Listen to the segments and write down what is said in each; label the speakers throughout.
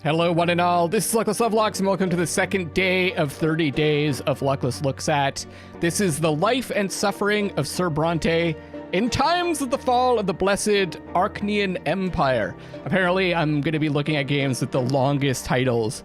Speaker 1: Hello, one and all. This is Luckless LoveLocks, and welcome to the second day of 30 days of Luckless Looks At. This is the life and suffering of Sir Brante in times of the fall of the blessed Archnean Empire. Apparently, I'm going to be looking at games with the longest titles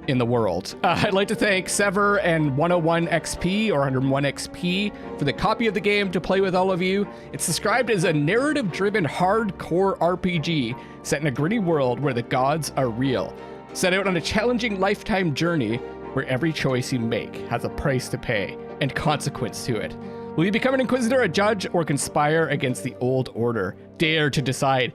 Speaker 1: in the world. I'd like to thank Sever and 101 XP or 101 XP for the copy of the game to play with all of you. It's described as a narrative-driven hardcore RPG set in a gritty world where the gods are real. Set out on a challenging lifetime journey where every choice you make has a price to pay and consequence to it. Will you become an inquisitor, a judge, or conspire against the old order? Dare to decide.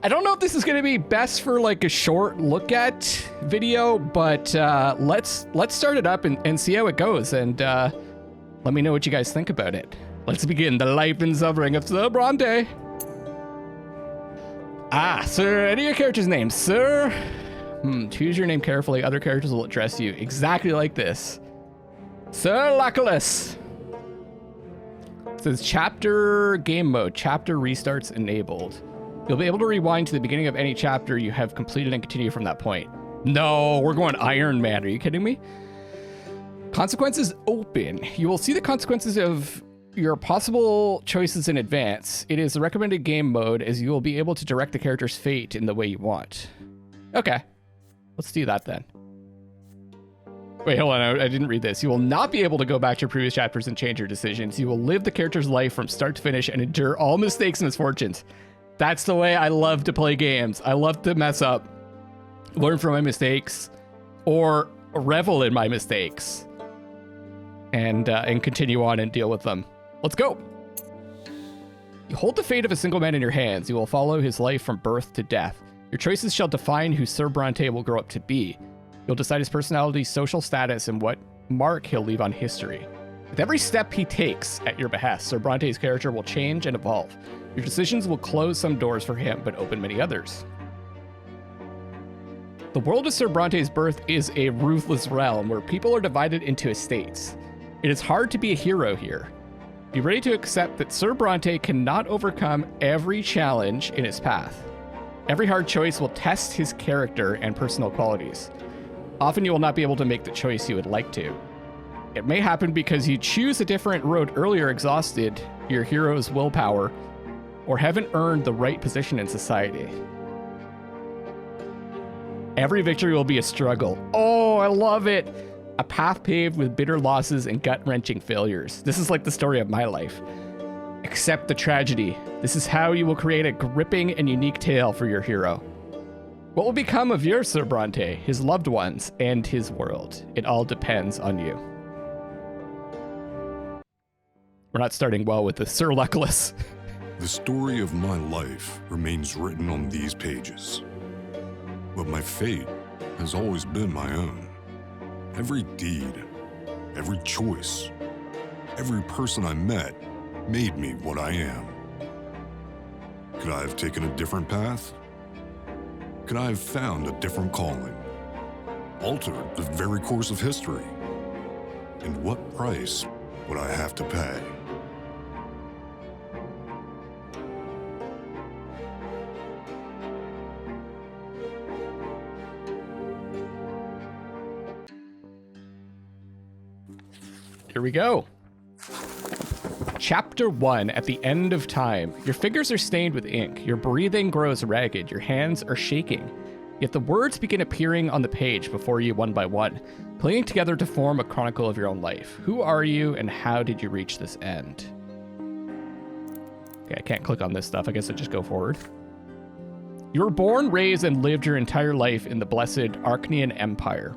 Speaker 1: I don't know if this is going to be best for like a short look at video, but let's start it up and see how it goes, and let me know what you guys think about it. Let's begin the life and suffering of Sir Brante. Sir, any of your characters' names, sir? Choose your name carefully. Other characters will address you exactly like this. Sir Luckless. It says chapter game mode. Chapter restarts enabled. You'll be able to rewind to the beginning of any chapter you have completed and continue from that point. No, we're going Iron Man. Are you kidding me? Consequences open. You will see the consequences of your possible choices in advance. It is the recommended game mode, as you will be able to direct the character's fate in the way you want. Okay, let's do that then. Wait, hold on, I didn't read this. You will not be able to go back to your previous chapters and change your decisions. You will live the character's life from start to finish and endure all mistakes and misfortunes. That's the way I love to play games. I love to mess up, learn from my mistakes, or revel in my mistakes, and continue on and deal with them. Let's go. You hold the fate of a single man in your hands. You will follow his life from birth to death. Your choices shall define who Sir Brante will grow up to be. You'll decide his personality, social status, and what mark he'll leave on history. With every step he takes at your behest, Sir Brante's character will change and evolve. Your decisions will close some doors for him, but open many others. The world of Sir Brante's birth is a ruthless realm where people are divided into estates. It is hard to be a hero here. Be ready to accept that Sir Brante cannot overcome every challenge in his path. Every hard choice will test his character and personal qualities. Often you will not be able to make the choice you would like to. It may happen because you choose a different road earlier, exhausted your hero's willpower, or haven't earned the right position in society. Every victory will be a struggle. Oh, I love it. A path paved with bitter losses and gut-wrenching failures. This is like the story of my life. Accept the tragedy. This is how you will create a gripping and unique tale for your hero. What will become of your Sir Brante, his loved ones, and his world? It all depends on you. We're not starting well with the Sir Luckless.
Speaker 2: The story of my life remains written on these pages, but my fate has always been my own. Every deed, every choice, every person I met made me what I am. Could I have taken a different path? Could I have found a different calling? Altered the very course of history? And what price would I have to pay?
Speaker 1: Here we go. Chapter 1, at the end of time. Your fingers are stained with ink. Your breathing grows ragged. Your hands are shaking. Yet the words begin appearing on the page before you one by one, clinging together to form a chronicle of your own life. Who are you and how did you reach this end? Okay, I can't click on this stuff. I guess I just go forward. You were born, raised, and lived your entire life in the blessed Archnean Empire.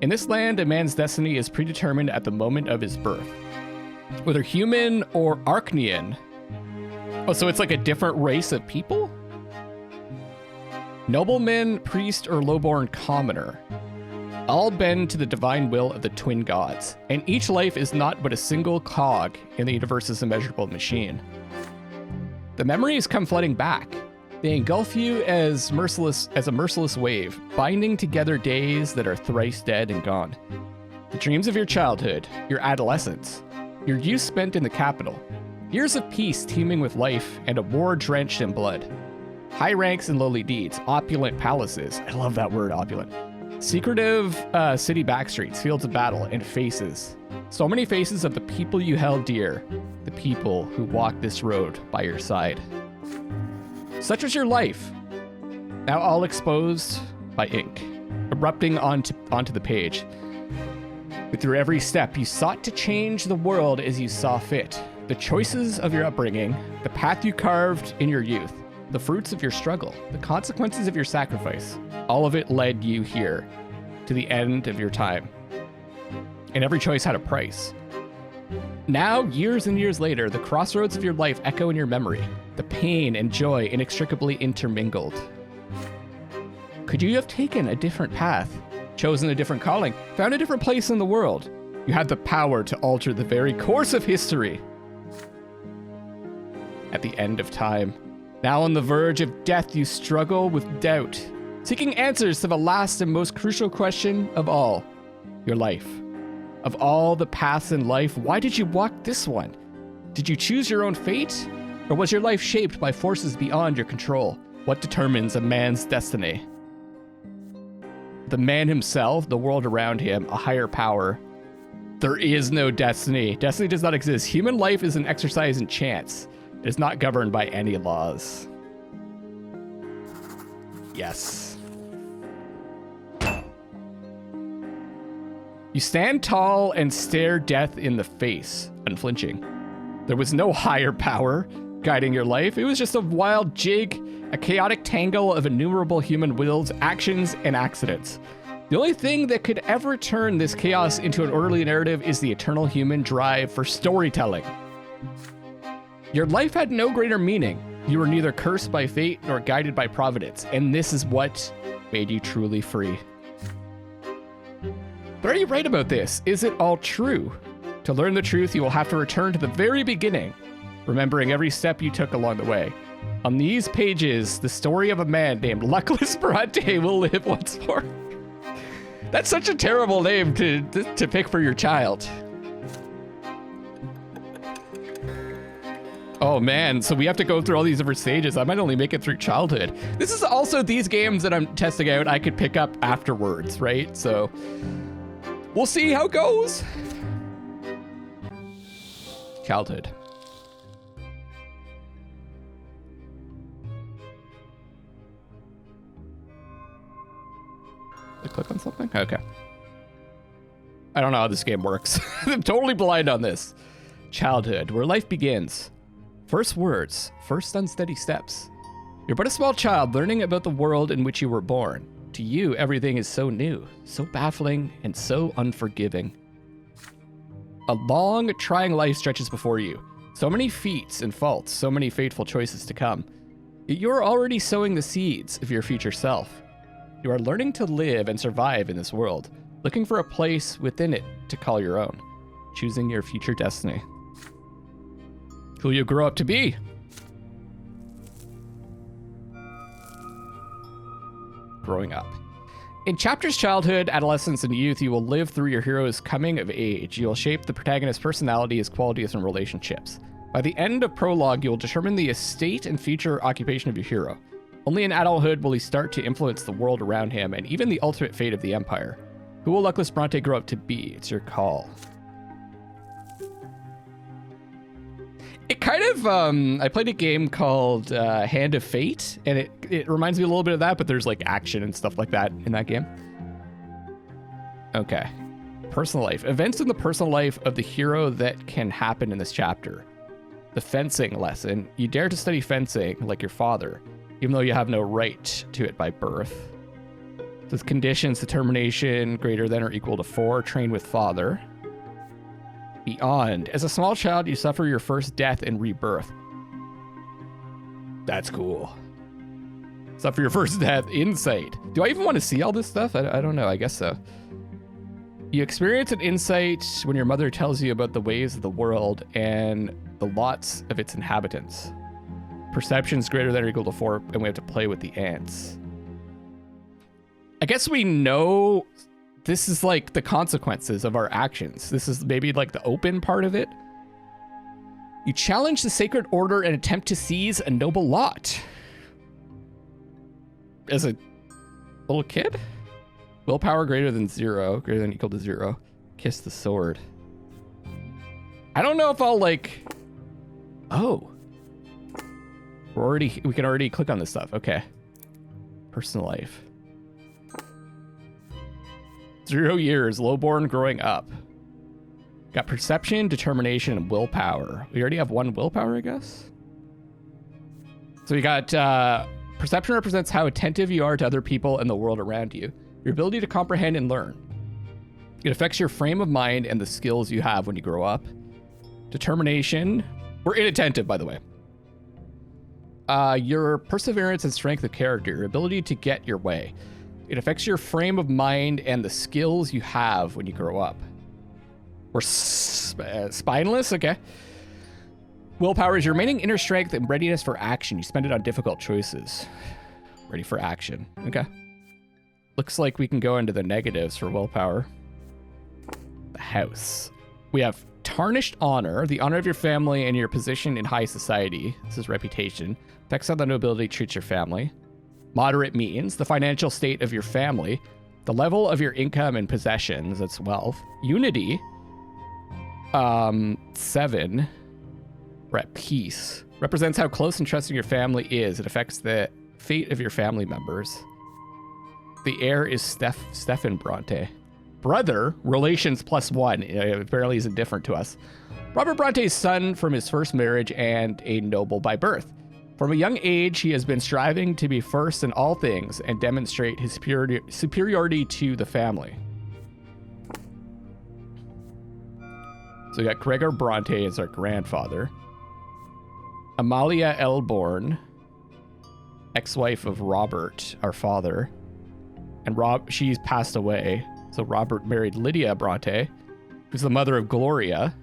Speaker 1: In this land, a man's destiny is predetermined at the moment of his birth. Whether human or Archnean. Oh, so it's like a different race of people? Nobleman, priest, or lowborn commoner. All bend to the divine will of the twin gods, and each life is not but a single cog in the universe's immeasurable machine. The memories come flooding back. They engulf you as a merciless wave, binding together days that are thrice dead and gone. The dreams of your childhood, your adolescence, your youth spent in the capital, years of peace teeming with life and a war drenched in blood. High ranks and lowly deeds, opulent palaces. I love that word, opulent. Secretive city backstreets, fields of battle, and faces. So many faces of the people you held dear, the people who walked this road by your side. Such was your life, now all exposed by ink, erupting onto the page. But through every step, you sought to change the world as you saw fit. The choices of your upbringing, the path you carved in your youth, the fruits of your struggle, the consequences of your sacrifice, all of it led you here, to the end of your time. And every choice had a price. Now, years and years later, the crossroads of your life echo in your memory, the pain and joy inextricably intermingled. Could you have taken a different path, chosen a different calling, found a different place in the world? You had the power to alter the very course of history. At the end of time, now on the verge of death, you struggle with doubt, seeking answers to the last and most crucial question of all, your life. Of all the paths in life, why did you walk this one? Did you choose your own fate? Or was your life shaped by forces beyond your control? What determines a man's destiny? The man himself, the world around him, a higher power. There is no destiny. Destiny does not exist. Human life is an exercise in chance. It is not governed by any laws. Yes. You stand tall and stare death in the face, unflinching. There was no higher power guiding your life. It was just a wild jig, a chaotic tangle of innumerable human wills, actions, and accidents. The only thing that could ever turn this chaos into an orderly narrative is the eternal human drive for storytelling. Your life had no greater meaning. You were neither cursed by fate nor guided by providence, and this is what made you truly free. But are you right about this? Is it all true? To learn the truth, you will have to return to the very beginning, remembering every step you took along the way. On these pages, the story of a man named Luckless Brante will live once more. That's such a terrible name to pick for your child. Oh man, so we have to go through all these different stages. I might only make it through childhood. This is also these games that I'm testing out I could pick up afterwards, right? So we'll see how it goes. Childhood. Did I click on something? Okay. I don't know how this game works. I'm totally blind on this. Childhood, where life begins. First words, first unsteady steps. You're but a small child learning about the world in which you were born. To you, everything is so new, so baffling, and so unforgiving. A long, trying life stretches before you. So many feats and faults, so many fateful choices to come. Yet you're already sowing the seeds of your future self. You are learning to live and survive in this world, looking for a place within it to call your own, choosing your future destiny. Who you grow up to be. Growing up. In chapters childhood, adolescence, and youth, you will live through your hero's coming of age. You'll shape the protagonist's personality, his qualities, and relationships. By the end of prologue, you'll determine the estate and future occupation of your hero. Only in adulthood will he start to influence the world around him and even the ultimate fate of the Empire. Who will Luckless Brante grow up to be? It's your call. It kind of, I played a game called Hand of Fate, and it reminds me a little bit of that, but there's like action and stuff like that in that game. Okay. Personal life. Events in the personal life of the hero that can happen in this chapter. The fencing lesson. You dare to study fencing like your father, even though you have no right to it by birth. With conditions, determination greater than or equal to 4, train with father. Beyond. As a small child, you suffer your first death and rebirth. That's cool. Suffer your first death. Insight. Do I even want to see all this stuff? I don't know. I guess so. You experience an insight when your mother tells you about the ways of the world and the lots of its inhabitants. Perceptions greater than or equal to 4, and we have to play with the ants. I guess we know this is like the consequences of our actions. This is maybe like the open part of it. You challenge the sacred order and attempt to seize a noble lot. as a little kid? Willpower greater than 0, greater than equal to 0. Kiss the sword. I don't know if I'll like... Oh. We can already click on this stuff. Okay. Personal life. 0 years, lowborn growing up. Got perception, determination, and willpower. We already have 1 willpower, I guess. So we got perception represents how attentive you are to other people and the world around you. Your ability to comprehend and learn. It affects your frame of mind and the skills you have when you grow up. Determination. We're inattentive, by the way. Your perseverance and strength of character. Your ability to get your way. It affects your frame of mind and the skills you have when you grow up. We're spineless? Okay. Willpower is your remaining inner strength and readiness for action. You spend it on difficult choices. Ready for action. Okay. Looks like we can go into the negatives for willpower. The house. We have tarnished honor, the honor of your family and your position in high society. This is reputation. Affects how the nobility treats your family. Moderate means, the financial state of your family. The level of your income and possessions, that's wealth. Unity. 7. We're at peace. Represents how close and trusting your family is. It affects the fate of your family members. The heir is Stefan Brante. Brother, relations +1. Apparently is indifferent to us. Robert Bronte's son from his first marriage and a noble by birth. From a young age, he has been striving to be first in all things and demonstrate his superiority to the family. So we got Gregor Bronte as our grandfather. Amalia Elborn, ex-wife of Robert, our father. And she's passed away. So Robert married Lydia Bronte, who's the mother of Gloria.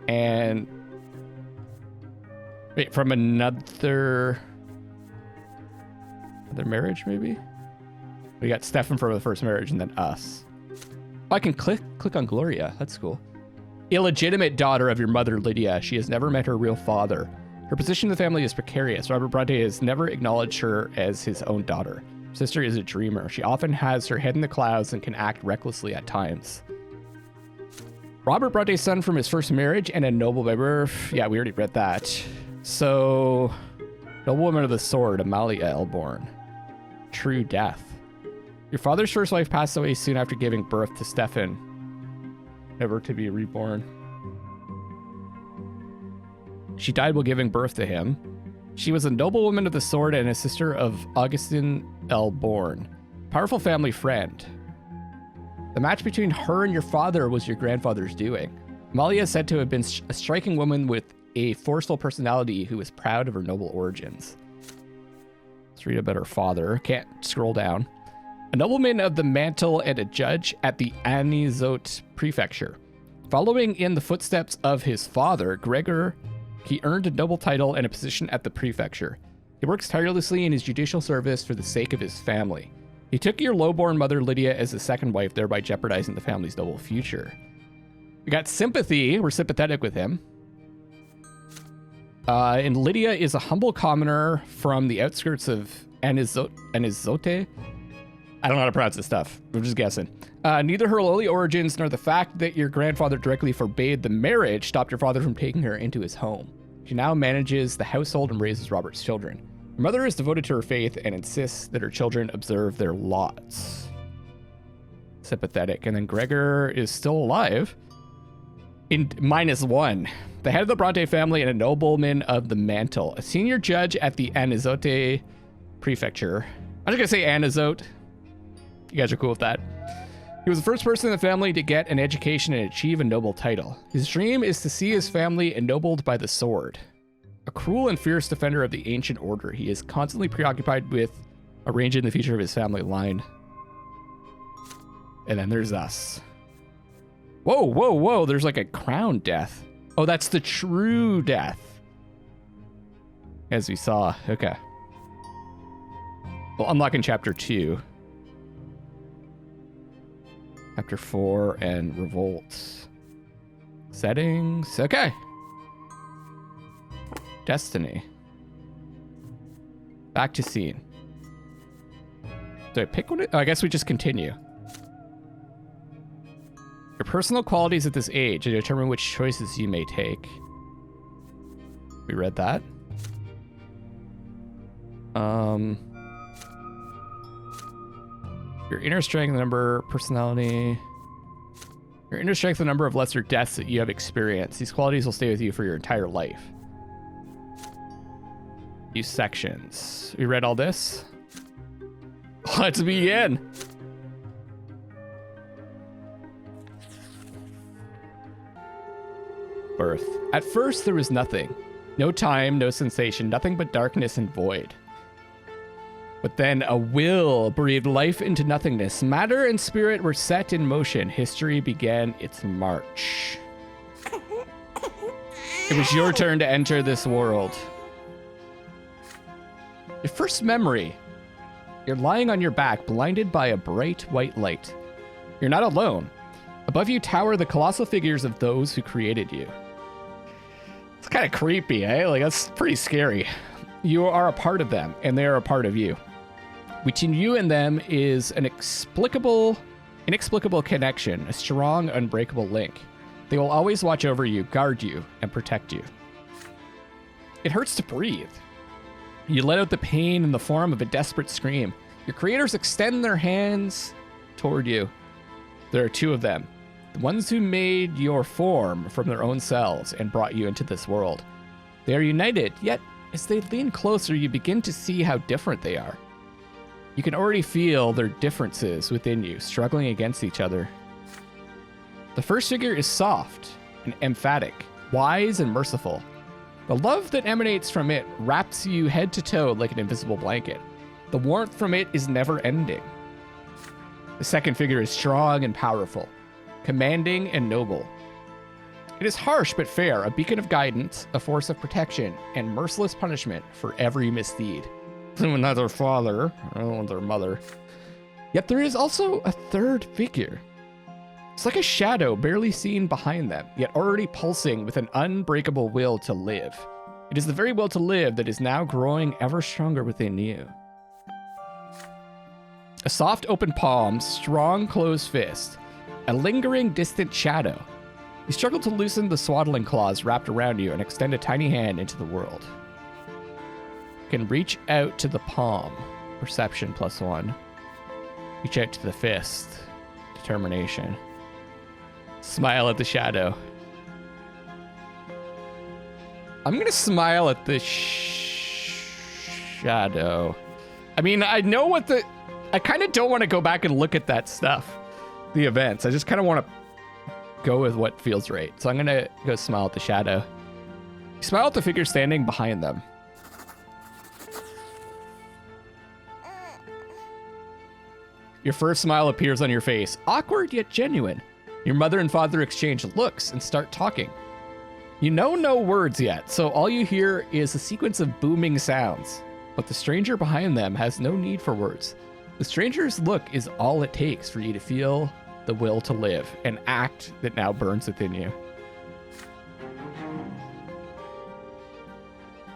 Speaker 1: And wait, from another marriage, maybe? We got Stefan from the first marriage and then us. Oh, I can click on Gloria. That's cool. Illegitimate daughter of your mother, Lydia. She has never met her real father. Her position in the family is precarious. Robert Bronte has never acknowledged her as his own daughter. Her sister is a dreamer. She often has her head in the clouds and can act recklessly at times. Robert Bronte's son from his first marriage and a noble by birth. Yeah, we already read that. So, noblewoman of the sword, Amalia Elborn. True death. Your father's first wife passed away soon after giving birth to Stefan, never to be reborn. She died while giving birth to him. She was a noblewoman of the sword and a sister of Augustin Elborn, powerful family friend. The match between her and your father was your grandfather's doing. Amalia is said to have been a striking woman with a forceful personality who was proud of her noble origins. Let's read about her father. Can't scroll down. A nobleman of the mantle and a judge at the Anizote prefecture. Following in the footsteps of his father, Gregor, he earned a noble title and a position at the prefecture. He works tirelessly in his judicial service for the sake of his family. He took your lowborn mother Lydia as his second wife, thereby jeopardizing the family's noble future. We got sympathy. We're sympathetic with him. And Lydia is a humble commoner from the outskirts of Anizote. I don't know how to pronounce this stuff. I'm just guessing. Neither her lowly origins nor the fact that your grandfather directly forbade the marriage stopped your father from taking her into his home. She now manages the household and raises Robert's children. Her mother is devoted to her faith and insists that her children observe their lots. Sympathetic. And then Gregor is still alive. In -1. The head of the Brante family and a nobleman of the mantle. A senior judge at the Anizote prefecture. I'm just going to say Anizote. You guys are cool with that. He was the first person in the family to get an education and achieve a noble title. His dream is to see his family ennobled by the sword. A cruel and fierce defender of the ancient order, he is constantly preoccupied with arranging the future of his family line. And then there's us. Whoa, whoa, whoa, there's like a crown death. Oh, that's the true death. As we saw, okay. Well, unlocking chapter 2. Chapter 4 and revolts. Settings, okay. Destiny. Back to scene. Do I pick one? Oh, I guess we just continue. Your personal qualities at this age determine which choices you may take. We read that. Your inner strength, the number, personality. Your inner strength, the number of lesser deaths that you have experienced. These qualities will stay with you for your entire life. Use sections. We read all this. Let's begin. Birth. At first, there was nothing. No time, no sensation, nothing but darkness and void. But then a will breathed life into nothingness. Matter and spirit were set in motion. History began its march. It was your turn to enter this world. Your first memory. You're lying on your back, blinded by a bright white light. You're not alone. Above you tower the colossal figures of those who created you. It's kind of creepy, eh? Like, that's pretty scary. You are a part of them, and they are a part of you. Between you and them is an inexplicable connection, a strong, unbreakable link. They will always watch over you, guard you, and protect you. It hurts to breathe. You let out the pain in the form of a desperate scream. Your creators extend their hands toward you. There are two of them, the ones who made your form from their own selves and brought you into this world. They are united, yet as they lean closer, you begin to see how different they are. You can already feel their differences within you, struggling against each other. The first figure is soft and emphatic, wise and merciful. The love that emanates from it wraps you head to toe like an invisible blanket. The warmth from it is never ending. The second figure is strong and powerful, commanding and noble. It is harsh but fair, a beacon of guidance, a force of protection, and merciless punishment for every misdeed. Not their father, or their mother. Yet there is also a third figure. It's like a shadow barely seen behind them, yet already pulsing with an unbreakable will to live. It is the very will to live that is now growing ever stronger within you. A soft open palm, strong closed fist, a lingering distant shadow. You struggle to loosen the swaddling claws wrapped around you and extend a tiny hand into the world. You can reach out to the palm, perception +1. Reach out to the fist, determination. Smile at the shadow. I'm gonna smile at the shadow. I mean, I know what I kind of don't want to go back and look at that stuff, the events. I just kind of want to go with what feels right. So I'm gonna go smile at the shadow. Smile at the figure standing behind them. Your first smile appears on your face, awkward yet genuine. Your mother and father exchange looks and start talking. You know no words yet, so all you hear is a sequence of booming sounds. But the stranger behind them has no need for words. The stranger's look is all it takes for you to feel the will to live, an act that now burns within you.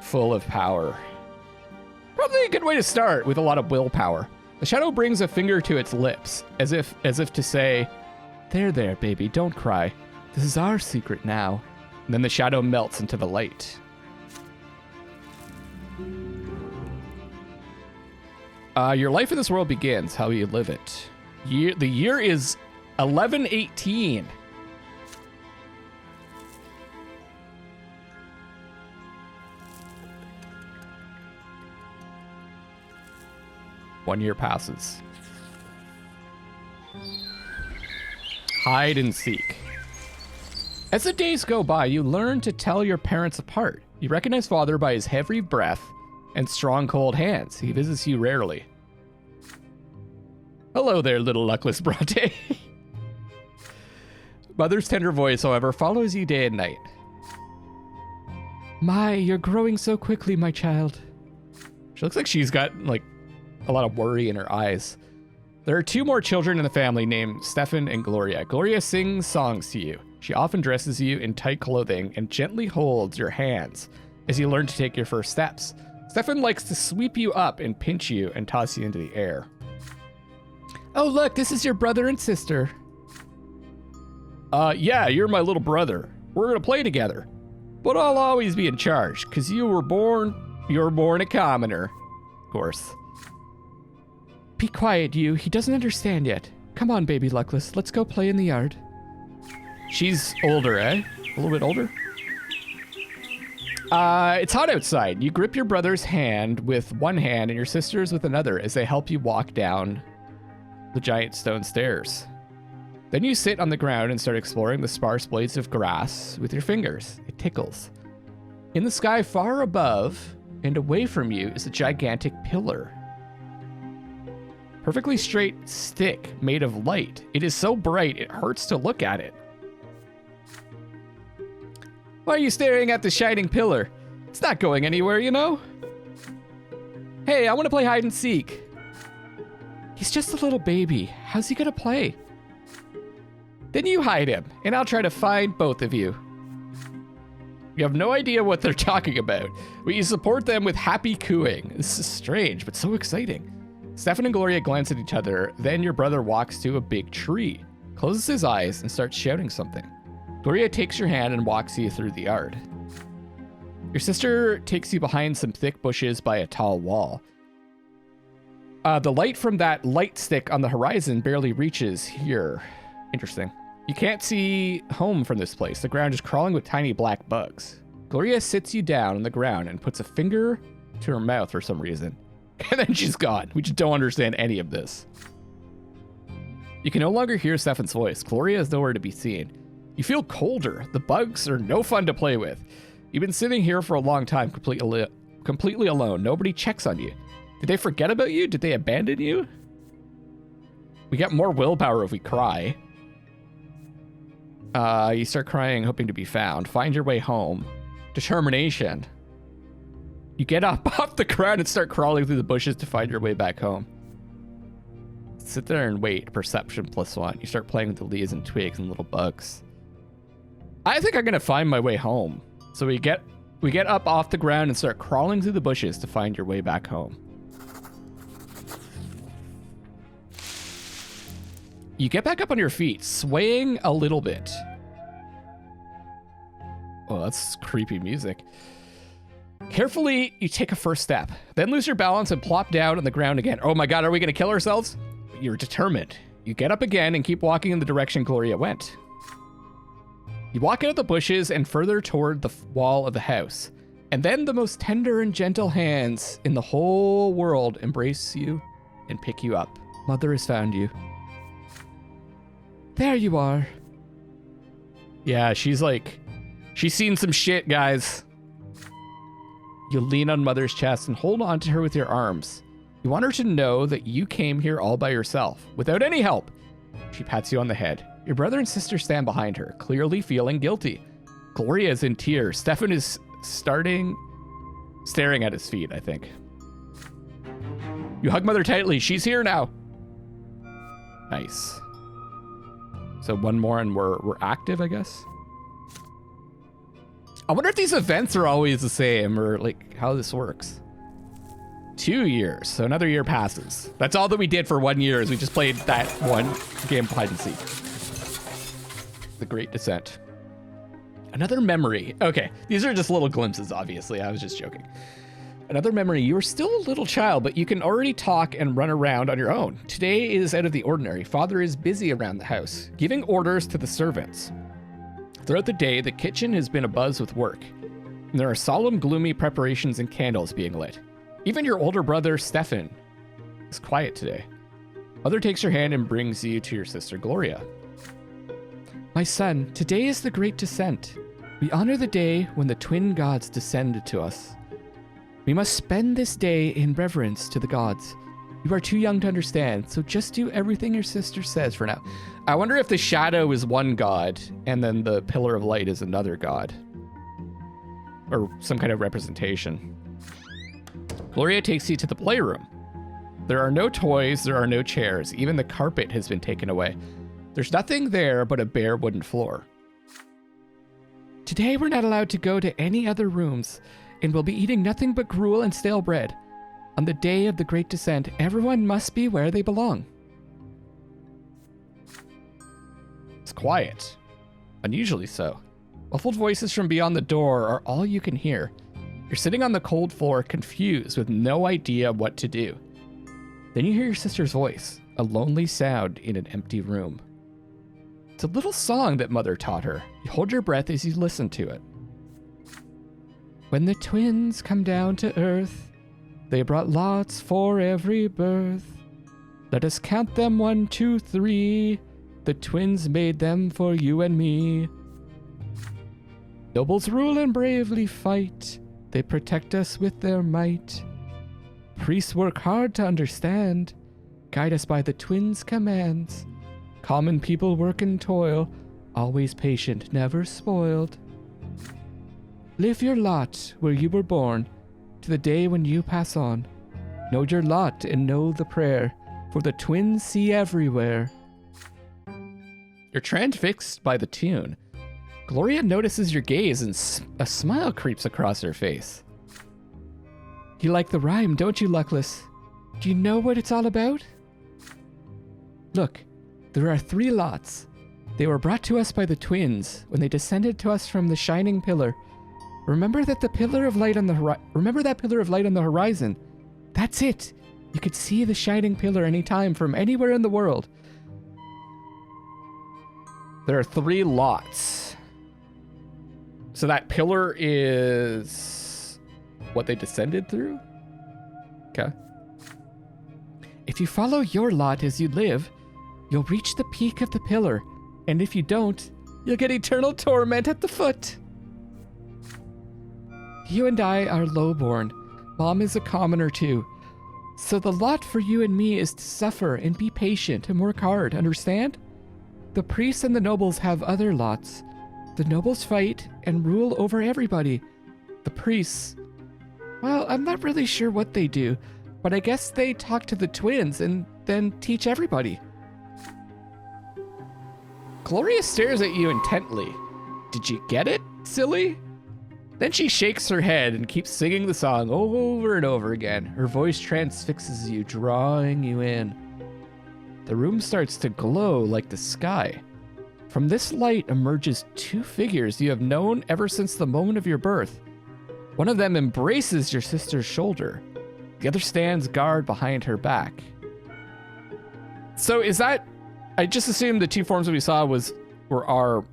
Speaker 1: Full of power. Probably a good way to start with a lot of willpower. The shadow brings a finger to its lips, as if to say, there, baby, don't cry. This is our secret now. And then the shadow melts into the light. Your life in this world begins, how you live it. The year is 1118. One year passes. Hide and seek. As the days go by, you learn to tell your parents apart. You recognize father by his heavy breath and strong cold hands. He visits you rarely. Hello there, little luckless Brante. Mother's tender voice, however, follows you day and night. My, you're growing so quickly, my child. She looks like she's got, like, a lot of worry in her eyes. There are two more children in the family named Stefan and Gloria. Gloria sings songs to you. She often dresses you in tight clothing and gently holds your hands as you learn to take your first steps. Stefan likes to sweep you up and pinch you and toss you into the air. Oh, look, this is your brother and sister. Yeah, you're my little brother. We're gonna play together. But I'll always be in charge, because you were born a commoner. Of course. Be quiet, you. He doesn't understand yet. Come on, baby Luckless. Let's go play in the yard. She's older, eh? A little bit older? It's hot outside. You grip your brother's hand with one hand and your sister's with another as they help you walk down the giant stone stairs. Then you sit on the ground and start exploring the sparse blades of grass with your fingers. It tickles. In the sky far above and away from you is a gigantic pillar. Perfectly straight stick made of light. It is so bright it hurts to look at it. Why are you staring at the shining pillar? It's not going anywhere, you know? Hey, I want to play hide and seek. He's just a little baby. How's he gonna play? Then you hide him, and I'll try to find both of you. You have no idea what they're talking about, but you support them with happy cooing. This is strange, but so exciting. Stefan and Gloria glance at each other, then your brother walks to a big tree, closes his eyes, and starts shouting something. Gloria takes your hand and walks you through the yard. Your sister takes you behind some thick bushes by a tall wall. The light from that light stick on the horizon barely reaches here. Interesting. You can't see home from this place. The ground is crawling with tiny black bugs. Gloria sits you down on the ground and puts a finger to her mouth for some reason. And then she's gone. We just don't understand any of this. You can no longer hear Stefan's voice. Gloria is nowhere to be seen. You feel colder. The bugs are no fun to play with. You've been sitting here for a long time, completely alone. Nobody checks on you. Did they forget about you? Did they abandon you? We get more willpower if we cry. You start crying, hoping to be found. Find your way home. Determination. You get up off the ground and start crawling through the bushes to find your way back home. Sit there and wait. Perception +1. You start playing with the leaves and twigs and little bugs. I think I'm gonna find my way home. So we get up off the ground and start crawling through the bushes to find your way back home. You get back up on your feet, swaying a little bit. Oh, that's creepy music. Carefully, you take a first step, then lose your balance and plop down on the ground again. Oh my God, are we gonna kill ourselves? You're determined. You get up again and keep walking in the direction Gloria went. You walk out of the bushes and further toward the wall of the house. And then the most tender and gentle hands in the whole world embrace you and pick you up. Mother has found you. There you are. Yeah, she's seen some shit, guys. You lean on Mother's chest and hold on to her with your arms. You want her to know that you came here all by yourself, without any help. She pats you on the head. Your brother and sister stand behind her, clearly feeling guilty. Gloria is in tears. Stefan is staring at his feet, I think. You hug Mother tightly. She's here now. Nice. So one more and we're active, I guess. I wonder if these events are always the same or like how this works. 2 years, so another year passes. That's all that we did for 1 year is we just played that one game of hide and seek. The Great Descent. Another memory. Okay, these are just little glimpses, obviously. I was just joking. Another memory. You are still a little child, but you can already talk and run around on your own. Today is out of the ordinary. Father is busy around the house, giving orders to the servants. Throughout the day, the kitchen has been abuzz with work, and there are solemn, gloomy preparations and candles being lit. Even your older brother, Stefan, is quiet today. Mother takes your hand and brings you to your sister, Gloria. My son, today is the Great Descent. We honor the day when the twin gods descended to us. We must spend this day in reverence to the gods. You are too young to understand, so just do everything your sister says for now. I wonder if the shadow is one god, and then the pillar of light is another god. Or some kind of representation. Gloria takes you to the playroom. There are no toys, there are no chairs. Even the carpet has been taken away. There's nothing there but a bare wooden floor. Today we're not allowed to go to any other rooms, and we'll be eating nothing but gruel and stale bread. On the day of the Great Descent, everyone must be where they belong. It's quiet, unusually so. Muffled voices from beyond the door are all you can hear. You're sitting on the cold floor, confused with no idea what to do. Then you hear your sister's voice, a lonely sound in an empty room. It's a little song that Mother taught her. You hold your breath as you listen to it. When the twins come down to earth, they brought lots for every birth. Let us count them 1, 2, 3. The twins made them for you and me. Nobles rule and bravely fight. They protect us with their might. Priests work hard to understand, guide us by the twins' commands. Common people work and toil, always patient, never spoiled. Live your lot where you were born, to the day when you pass on. Know your lot and know the prayer, for the twins see everywhere. You're transfixed by the tune. Gloria notices your gaze and a smile creeps across her face. You like the rhyme, don't you, Luckless? Do you know what it's all about? Look, there are 3 lots. They were brought to us by the twins when they descended to us from the shining pillar. Remember that pillar of light on the horizon? That's it. You could see the shining pillar anytime from anywhere in the world. There are 3 lots. So that pillar is what they descended through? Okay. If you follow your lot as you live, you'll reach the peak of the pillar. And if you don't, you'll get eternal torment at the foot. You and I are lowborn. Mom is a commoner too. So the lot for you and me is to suffer and be patient and work hard, understand? The priests and the nobles have other lots. The nobles fight and rule over everybody. The priests, well, I'm not really sure what they do, but I guess they talk to the twins and then teach everybody. Gloria stares at you intently. Did you get it, silly? Then she shakes her head and keeps singing the song over and over again. Her voice transfixes you, drawing you in. The room starts to glow like the sky. From this light emerges 2 figures you have known ever since the moment of your birth. One of them embraces your sister's shoulder. The other stands guard behind her back. So is that... I just assumed the 2 forms that we saw were our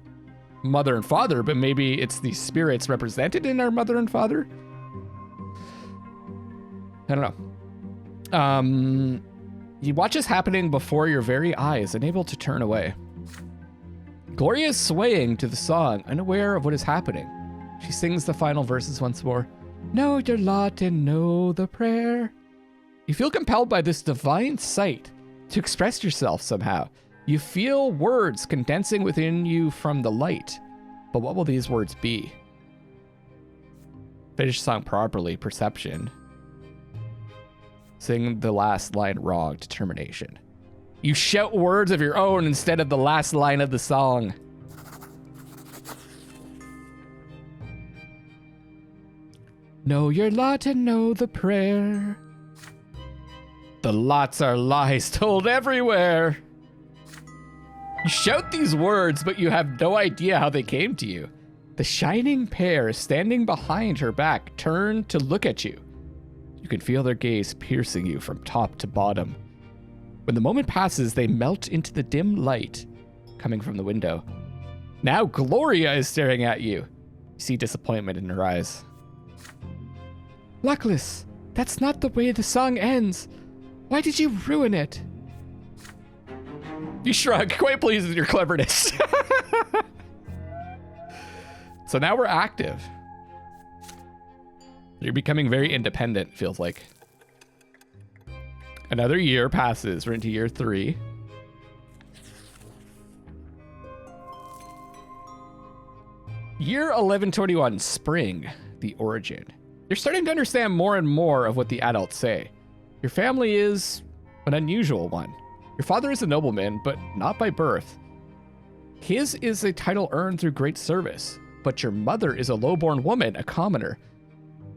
Speaker 1: mother and father, but maybe it's the spirits represented in our mother and father? I don't know. You watch this happening before your very eyes, unable to turn away. Gloria is swaying to the song, unaware of what is happening. She sings the final verses once more. Know your lot and know the prayer. You feel compelled by this divine sight to express yourself somehow. You feel words condensing within you from the light. But what will these words be? Finish the song properly, perception. Sing the last line wrong, determination. You shout words of your own instead of the last line of the song. Know your lot and know the prayer. The lots are lies told everywhere. You shout these words, but you have no idea how they came to you. The shining pair standing behind her back turn to look at you. You can feel their gaze piercing you from top to bottom. When the moment passes, they melt into the dim light coming from the window. Now Gloria is staring at you. You see disappointment in her eyes. Luckless, that's not the way the song ends. Why did you ruin it? You shrug, quite pleased with your cleverness. So now we're active. You're becoming very independent, feels like. Another year passes. We're into year 3. Year 1121, spring, the origin. You're starting to understand more and more of what the adults say. Your family is an unusual one. Your father is a nobleman, but not by birth. His is a title earned through great service, but your mother is a lowborn woman, a commoner.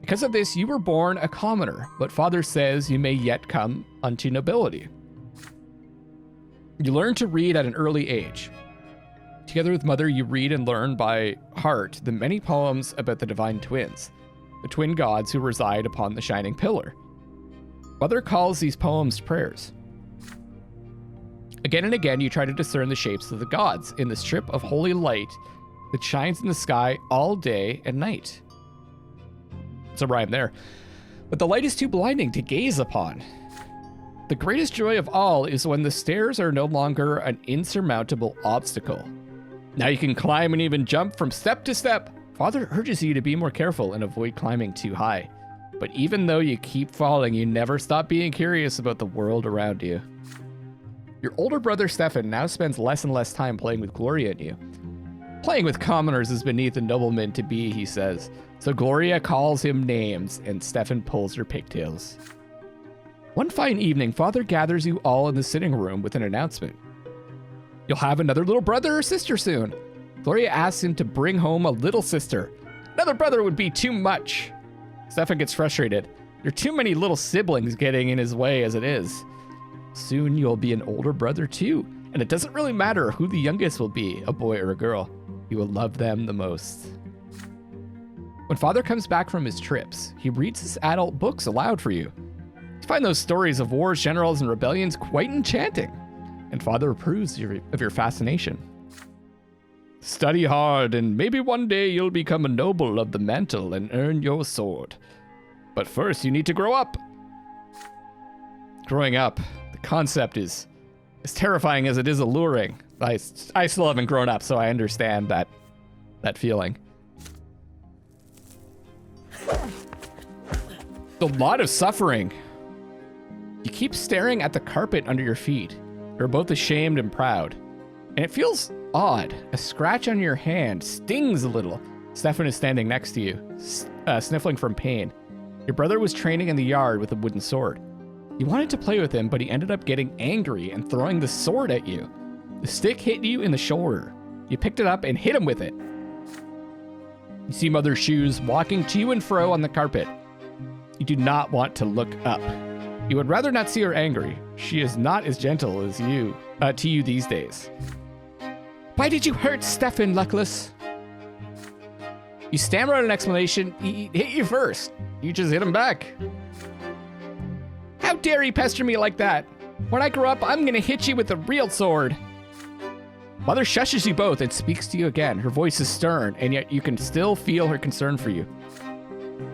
Speaker 1: Because of this, you were born a commoner, but father says you may yet come unto nobility. You learn to read at an early age. Together with Mother, you read and learn by heart the many poems about the divine twins, the twin gods who reside upon the shining pillar. Mother calls these poems prayers. Again and again, you try to discern the shapes of the gods in the strip of holy light that shines in the sky all day and night. It's a rhyme there. But the light is too blinding to gaze upon. The greatest joy of all is when the stairs are no longer an insurmountable obstacle. Now you can climb and even jump from step to step. Father urges you to be more careful and avoid climbing too high. But even though you keep falling, you never stop being curious about the world around you. Your older brother Stefan now spends less and less time playing with Gloria and you. Playing with commoners is beneath a nobleman to be, he says. So Gloria calls him names and Stefan pulls her pigtails. One fine evening, Father gathers you all in the sitting room with an announcement. You'll have another little brother or sister soon. Gloria asks him to bring home a little sister. Another brother would be too much. Stefan gets frustrated. There are too many little siblings getting in his way as it is. Soon you'll be an older brother too, and it doesn't really matter who the youngest will be, a boy or a girl. You will love them the most. When Father comes back from his trips, he reads his adult books aloud for you. You find those stories of wars, generals, and rebellions quite enchanting, and Father approves of your fascination. Study hard, and maybe one day you'll become a noble of the mantle and earn your sword. But first, you need to grow up. Growing up, the concept is as terrifying as it is alluring. I still haven't grown up, so I understand that feeling. A lot of suffering. You keep staring at the carpet under your feet. You're both ashamed and proud. And it feels odd. A scratch on your hand stings a little. Stefan is standing next to you, sniffling from pain. Your brother was training in the yard with a wooden sword. You wanted to play with him, but he ended up getting angry and throwing the sword at you. The stick hit you in the shoulder. You picked it up and hit him with it. You see Mother's shoes walking to and fro on the carpet. You do not want to look up. You would rather not see her angry. She is not as gentle as you to you these days. Why did you hurt Stefan, Luckless? You stammer out an explanation. He hit you first. You just hit him back. How dare he pester me like that? When I grow up, I'm gonna hit you with a real sword. Mother shushes you both and speaks to you again. Her voice is stern, and yet you can still feel her concern for you.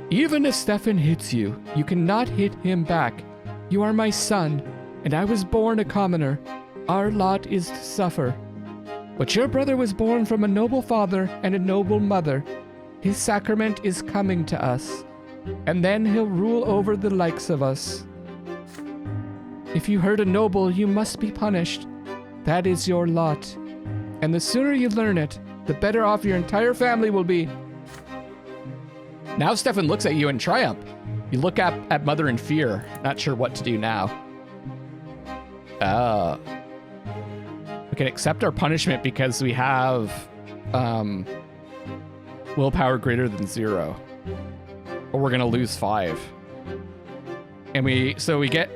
Speaker 1: Even if Stefan hits you, you cannot hit him back. You are my son, and I was born a commoner. Our lot is to suffer. But your brother was born from a noble father and a noble mother. His sacrament is coming to us, and then he'll rule over the likes of us. If you hurt a noble, you must be punished. That is your lot. And the sooner you learn it, the better off your entire family will be. Now Stefan looks at you in triumph. You look at Mother in fear, not sure what to do now. We can accept our punishment because we have willpower greater than 0. Or we're gonna lose 5. And we get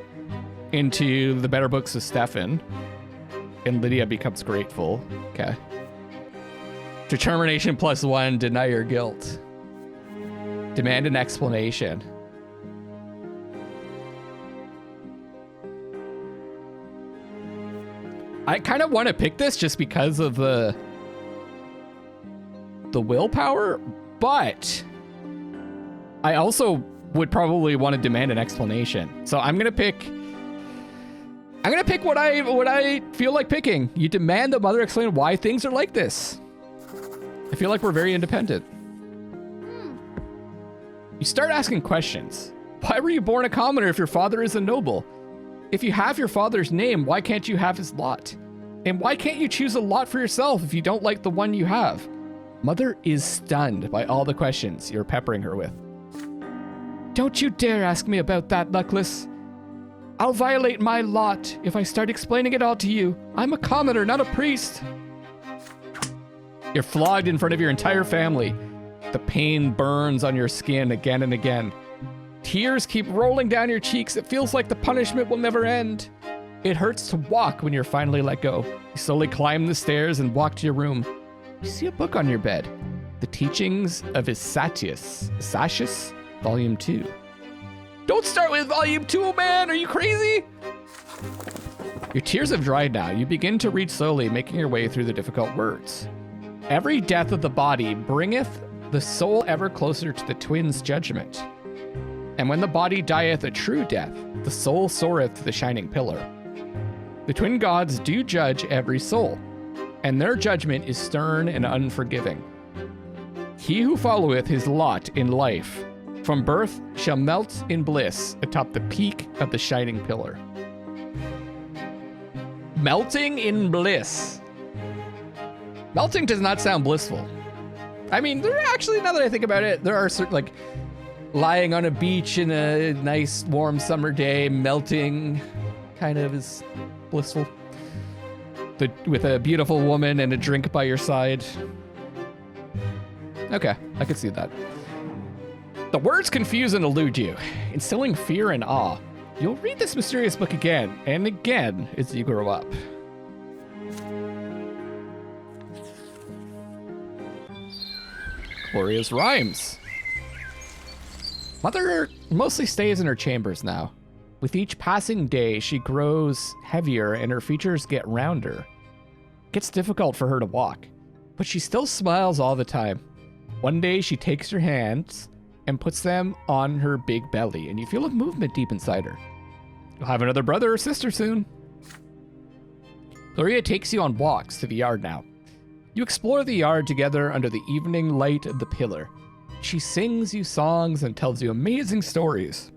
Speaker 1: into the better books of Stefan. And Lydia becomes grateful. Okay. Determination +1, deny your guilt. Demand an explanation. I kind of want to pick this just because of the willpower, but I also would probably want to demand an explanation. So I'm gonna pick what I feel like picking. You demand that Mother explain why things are like this. I feel like we're very independent. You start asking questions. Why were you born a commoner if your father is a noble? If you have your father's name, why can't you have his lot? And why can't you choose a lot for yourself if you don't like the one you have? Mother is stunned by all the questions you're peppering her with. Don't you dare ask me about that, Luckless. I'll violate my lot if I start explaining it all to you. I'm a commoner, not a priest. You're flogged in front of your entire family. The pain burns on your skin again and again. Tears keep rolling down your cheeks. It feels like the punishment will never end. It hurts to walk when you're finally let go. You slowly climb the stairs and walk to your room. You see a book on your bed. The Teachings of Satius, Volume 2. Don't start with Volume 2, man! Are you crazy? Your tears have dried now. You begin to read slowly, making your way through the difficult words. Every death of the body bringeth the soul ever closer to the twins' judgment. And when the body dieth a true death, the soul soareth to the shining pillar. The twin gods do judge every soul, and their judgment is stern and unforgiving. He who followeth his lot in life from birth shall melt in bliss atop the peak of the shining pillar. Melting in bliss. Melting does not sound blissful. I mean, there actually, now that I think about it, there are certain, like, lying on a beach in a nice warm summer day, melting kind of is blissful. With a beautiful woman and a drink by your side. Okay, I can see that. The words confuse and elude you, instilling fear and awe. You'll read this mysterious book again and again as you grow up. Gloria's rhymes. Mother mostly stays in her chambers now. With each passing day, she grows heavier and her features get rounder. It gets difficult for her to walk, but she still smiles all the time. One day, she takes your hands and puts them on her big belly, and you feel a movement deep inside her. You'll have another brother or sister soon. Gloria takes you on walks to the yard now. You explore the yard together under the evening light of the pillar. She sings you songs and tells you amazing stories.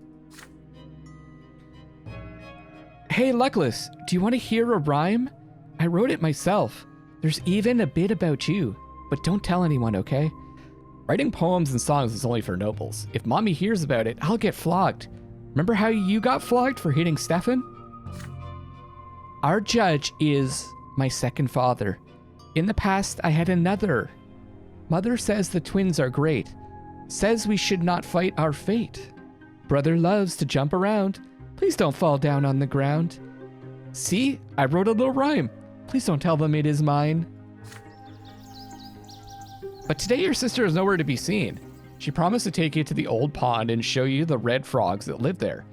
Speaker 1: Hey, Luckless, do you want to hear a rhyme? I wrote it myself. There's even a bit about you, but don't tell anyone, okay? Writing poems and songs is only for nobles. If Mommy hears about it, I'll get flogged. Remember how you got flogged for hitting Stefan? Our judge is my second father. In the past, I had another. Mother says the twins are great. Says we should not fight our fate. Brother loves to jump around. Please don't fall down on the ground. See, I wrote a little rhyme. Please don't tell them it is mine. But today your sister is nowhere to be seen. She promised to take you to the old pond and show you the red frogs that live there.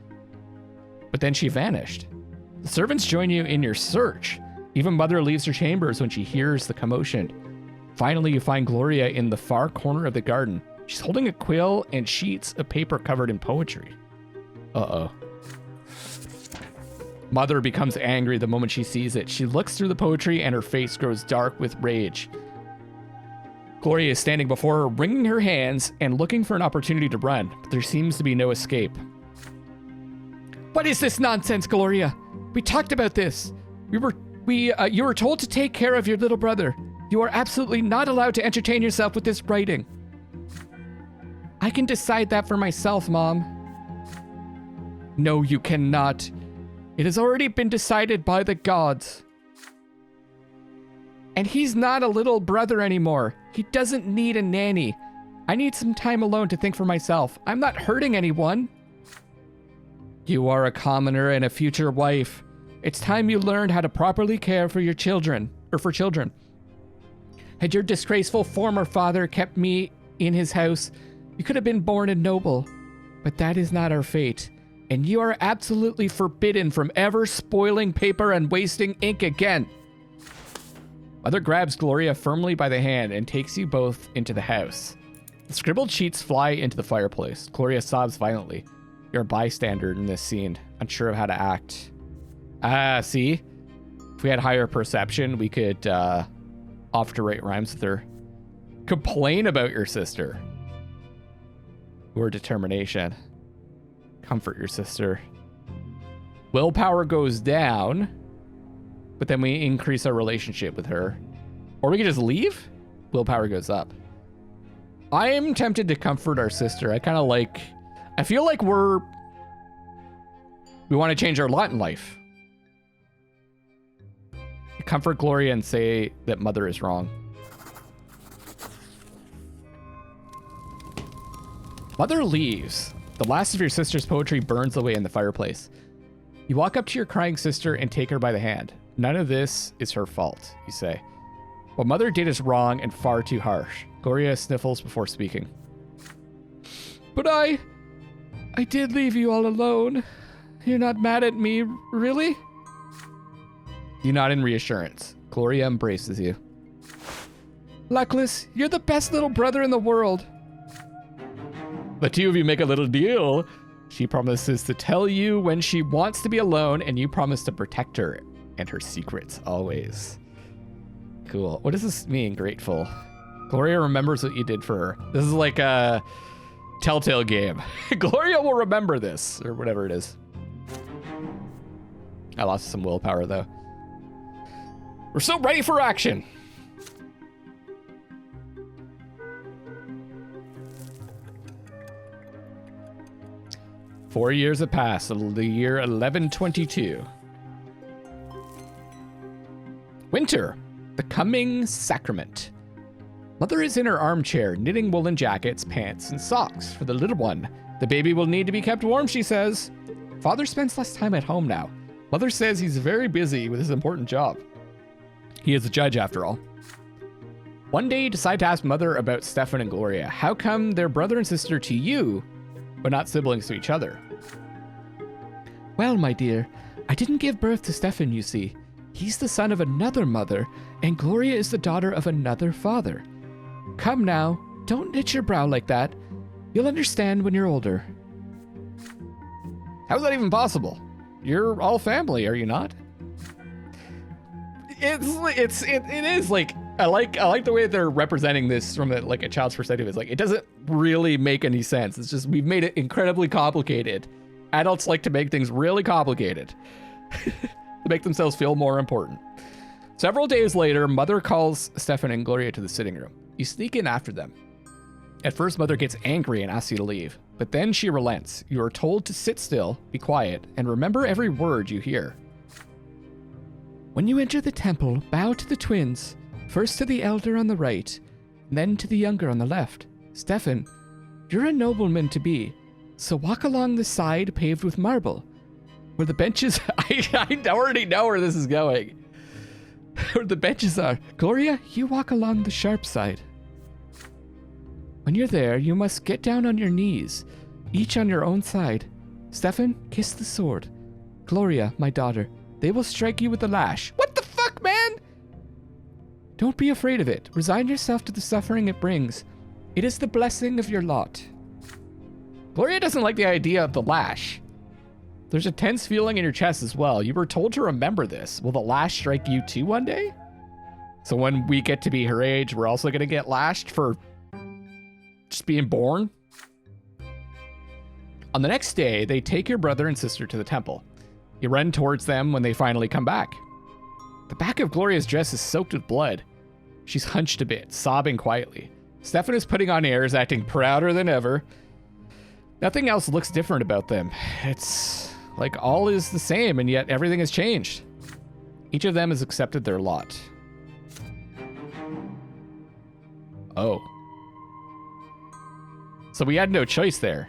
Speaker 1: But then she vanished. The servants join you in your search. Even Mother leaves her chambers when she hears the commotion. Finally, you find Gloria in the far corner of the garden. She's holding a quill and sheets of paper covered in poetry. Uh-oh. Mother becomes angry the moment she sees it. She looks through the poetry and her face grows dark with rage. Gloria is standing before her, wringing her hands and looking for an opportunity to run, but there seems to be no escape. What is this nonsense, Gloria? We talked about this. You were told to take care of your little brother. You are absolutely not allowed to entertain yourself with this writing. I can decide that for myself, Mom. No, you cannot. It has already been decided by the gods. And he's not a little brother anymore. He doesn't need a nanny. I need some time alone to think for myself. I'm not hurting anyone. You are a commoner and a future wife. It's time you learned how to properly care for your children, or for children. Had your disgraceful former father kept me in his house, you could have been born a noble. But that is not our fate. And you are absolutely forbidden from ever spoiling paper and wasting ink again. Mother grabs Gloria firmly by the hand and takes you both into the house. The scribbled sheets fly into the fireplace. Gloria sobs violently. You're a bystander in this scene, unsure of how to act. See? If we had higher perception, we could offer to write rhymes with her. Complain about your sister. Or determination. Comfort your sister. Willpower goes down, but then we increase our relationship with her. Or we could just leave. Willpower goes up. I am tempted to comfort our sister. I feel like we want to change our lot in life. Comfort Gloria and say that Mother is wrong. Mother leaves. The last of your sister's poetry burns away in the fireplace. You walk up to your crying sister and take her by the hand. None of this is her fault, you say. What Mother did is wrong and far too harsh. Gloria sniffles before speaking. But I did leave you all alone. You're not mad at me, really? You nod in reassurance. Gloria embraces you. Luckless, you're the best little brother in the world. The two of you make a little deal. She promises to tell you when she wants to be alone, and you promise to protect her and her secrets always. Cool. What does this mean, grateful? Gloria remembers what you did for her. This is like a Telltale game. Gloria will remember this, or whatever it is. I lost some willpower, though. We're so ready for action. Four years have passed, the year 1122. Winter, the coming sacrament. Mother is in her armchair, knitting woolen jackets, pants, and socks for the little one. The baby will need to be kept warm, she says. Father spends less time at home now. Mother says he's very busy with his important job. He is a judge, after all. One day, you decide to ask Mother about Stefan and Gloria. How come they're brother and sister to you, but not siblings to each other? Well, my dear, I didn't give birth to Stefan, you see. He's the son of another mother, and Gloria is the daughter of another father. Come now, don't knit your brow like that. You'll understand when you're older. How is that even possible? You're all family, are you not? It is like, I like the way they're representing this from a child's perspective. It's like, it doesn't really make any sense. It's just, we've made it incredibly complicated. Adults like to make things really complicated to make themselves feel more important. Several days later, Mother calls Stefan and Gloria to the sitting room. You sneak in after them. At first, Mother gets angry and asks you to leave, but then she relents. You are told to sit still, be quiet, and remember every word you hear. When you enter the temple, bow to the twins, first to the elder on the right, then to the younger on the left. Stefan, you're a nobleman to be, so walk along the side paved with marble, where the benches... I already know where this is going. Where the benches are. Gloria, you walk along the sharp side. When you're there, you must get down on your knees, each on your own side. Stefan, kiss the sword. Gloria, my daughter, they will strike you with the lash. What the fuck, man? Don't be afraid of it. Resign yourself to the suffering it brings. It is the blessing of your lot. Gloria doesn't like the idea of the lash. There's a tense feeling in your chest as well. You were told to remember this. Will the lash strike you too one day? So when we get to be her age, we're also going to get lashed for just being born? On the next day, they take your brother and sister to the temple. You run towards them when they finally come back. The back of Gloria's dress is soaked with blood. She's hunched a bit, sobbing quietly. Stefan is putting on airs, acting prouder than ever. Nothing else looks different about them. It's like all is the same, and yet everything has changed. Each of them has accepted their lot. Oh. So we had no choice there.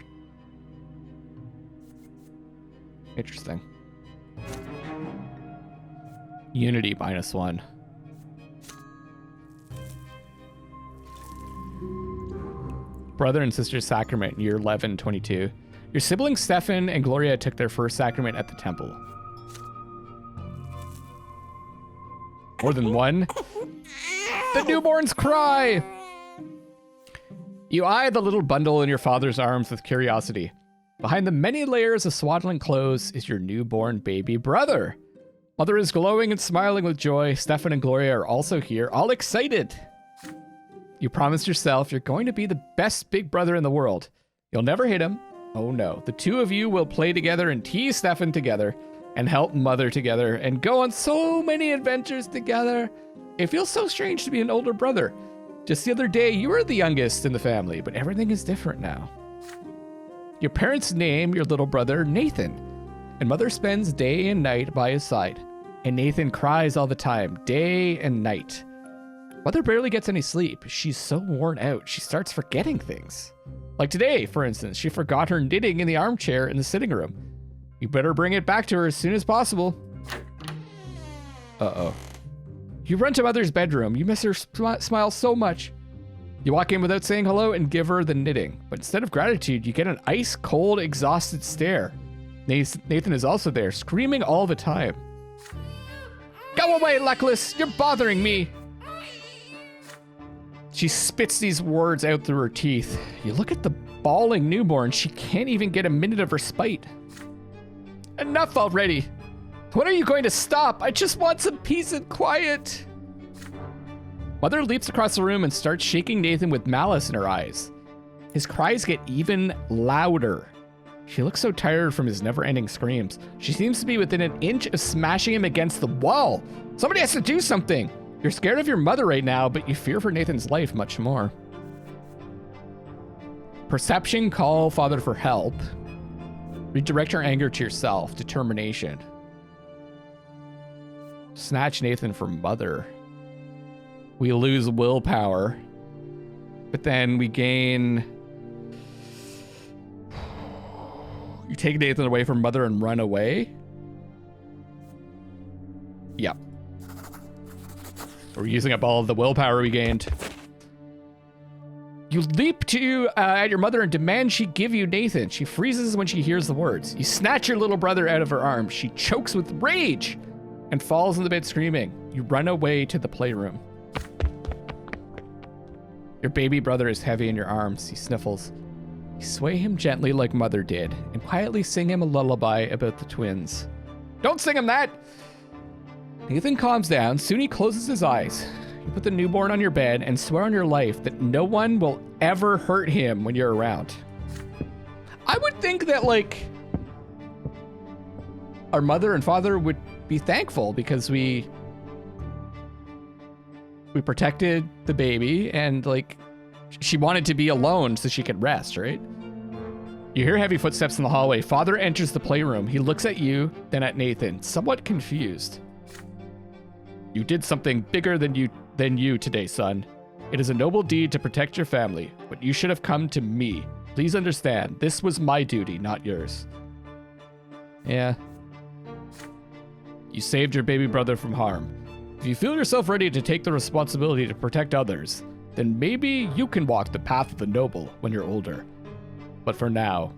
Speaker 1: Interesting. Unity -1. Brother and sister sacrament, year 1122. Your siblings Stefan and Gloria took their first sacrament at the temple. More than one? The newborns cry! You eye the little bundle in your father's arms with curiosity. Behind the many layers of swaddling clothes is your newborn baby brother. Mother is glowing and smiling with joy. Stefan and Gloria are also here, all excited. You promised yourself you're going to be the best big brother in the world. You'll never hit him. Oh no. The two of you will play together and tease Stefan together and help Mother together and go on so many adventures together. It feels so strange to be an older brother. Just the other day, you were the youngest in the family, but everything is different now. Your parents name your little brother Nathan, and Mother spends day and night by his side. And Nathan cries all the time, day and night. Mother barely gets any sleep. She's so worn out, she starts forgetting things. Like today, for instance, she forgot her knitting in the armchair in the sitting room. You better bring it back to her as soon as possible. Uh-oh. You run to Mother's bedroom. You miss her smile so much. You walk in without saying hello and give her the knitting. But instead of gratitude, you get an ice-cold, exhausted stare. Nathan is also there, screaming all the time. Go away, Luckless! You're bothering me! She spits these words out through her teeth. You look at the bawling newborn. She can't even get a minute of respite. Enough already! When are you going to stop? I just want some peace and quiet. Mother leaps across the room and starts shaking Nathan with malice in her eyes. His cries get even louder. She looks so tired from his never-ending screams. She seems to be within an inch of smashing him against the wall. Somebody has to do something. You're scared of your mother right now, but you fear for Nathan's life much more. Perception, call Father for help. Redirect your anger to yourself. Determination. Snatch Nathan from Mother. We lose willpower, but then we gain... You take Nathan away from Mother and run away? Yep. We're using up all of the willpower we gained. You leap at your mother and demand she give you Nathan. She freezes when she hears the words. You snatch your little brother out of her arms. She chokes with rage and falls in the bed screaming. You run away to the playroom. Your baby brother is heavy in your arms. He sniffles. You sway him gently like Mother did and quietly sing him a lullaby about the twins. Don't sing him that! Nathan calms down. Soon he closes his eyes. You put the newborn on your bed and swear on your life that no one will ever hurt him when you're around. I would think that, like, our mother and father would be thankful because we protected the baby and, like, she wanted to be alone so she could rest, right? You hear heavy footsteps in the hallway. Father enters the playroom. He looks at you, then at Nathan, somewhat confused. You did something bigger than you today, son. It is a noble deed to protect your family, but you should have come to me. Please understand, this was my duty, not yours. Yeah. You saved your baby brother from harm. If you feel yourself ready to take the responsibility to protect others, then maybe you can walk the path of the noble when you're older. But for now,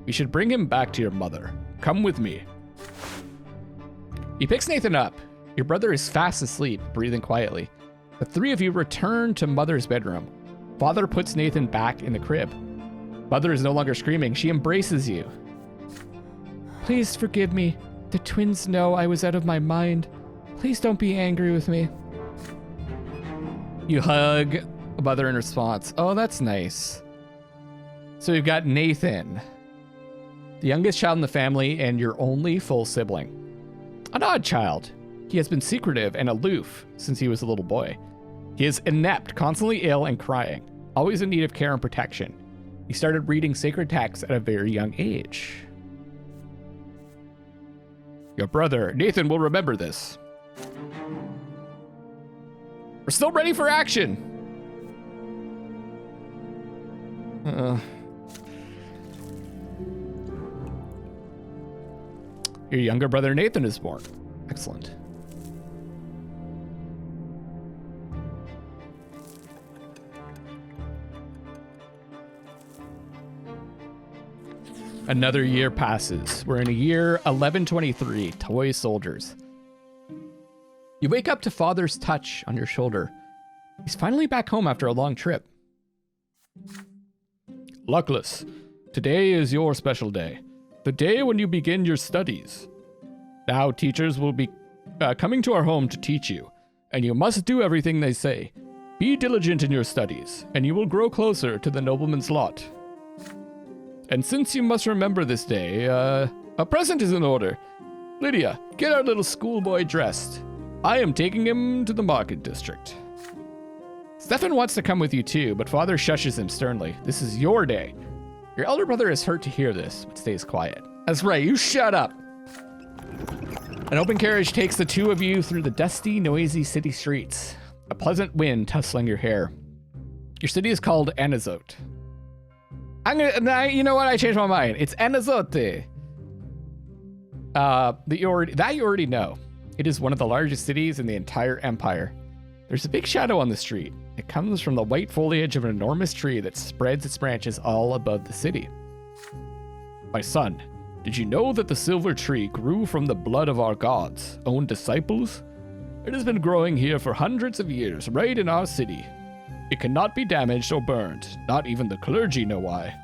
Speaker 1: we should bring him back to your mother. Come with me. He picks Nathan up. Your brother is fast asleep, breathing quietly. The three of you return to Mother's bedroom. Father puts Nathan back in the crib. Mother is no longer screaming. She embraces you. Please forgive me. The twins know I was out of my mind. Please don't be angry with me. You hug Mother in response. Oh, that's nice. So you've got Nathan, the youngest child in the family and your only full sibling. An odd child. He has been secretive and aloof since he was a little boy. He is inept, constantly ill and crying, always in need of care and protection. He started reading sacred texts at a very young age. Your brother, Nathan, will remember this. We're still ready for action. Your younger brother, Nathan, is born. Excellent. Another year passes. We're in a year 1123, toy soldiers. You wake up to Father's touch on your shoulder. He's finally back home after a long trip. Luckless, today is your special day. The day when you begin your studies. Now teachers will be coming to our home to teach you, and you must do everything they say. Be diligent in your studies, and you will grow closer to the nobleman's lot. And since you must remember this day, a present is in order. Lydia, get our little schoolboy dressed. I am taking him to the market district. Stefan wants to come with you too, but Father shushes him sternly. This is your day. Your elder brother is hurt to hear this, but stays quiet. That's right, you shut up. An open carriage takes the two of you through the dusty, noisy city streets. A pleasant wind tussling your hair. Your city is called Anazote. You know what? I changed my mind. It's Anazote. that you already know. It is one of the largest cities in the entire empire. There's a big shadow on the street. It comes from the white foliage of an enormous tree that spreads its branches all above the city. My son, did you know that the silver tree grew from the blood of our gods' own disciples? It has been growing here for hundreds of years, right in our city. It cannot be damaged or burned. Not even the clergy know why.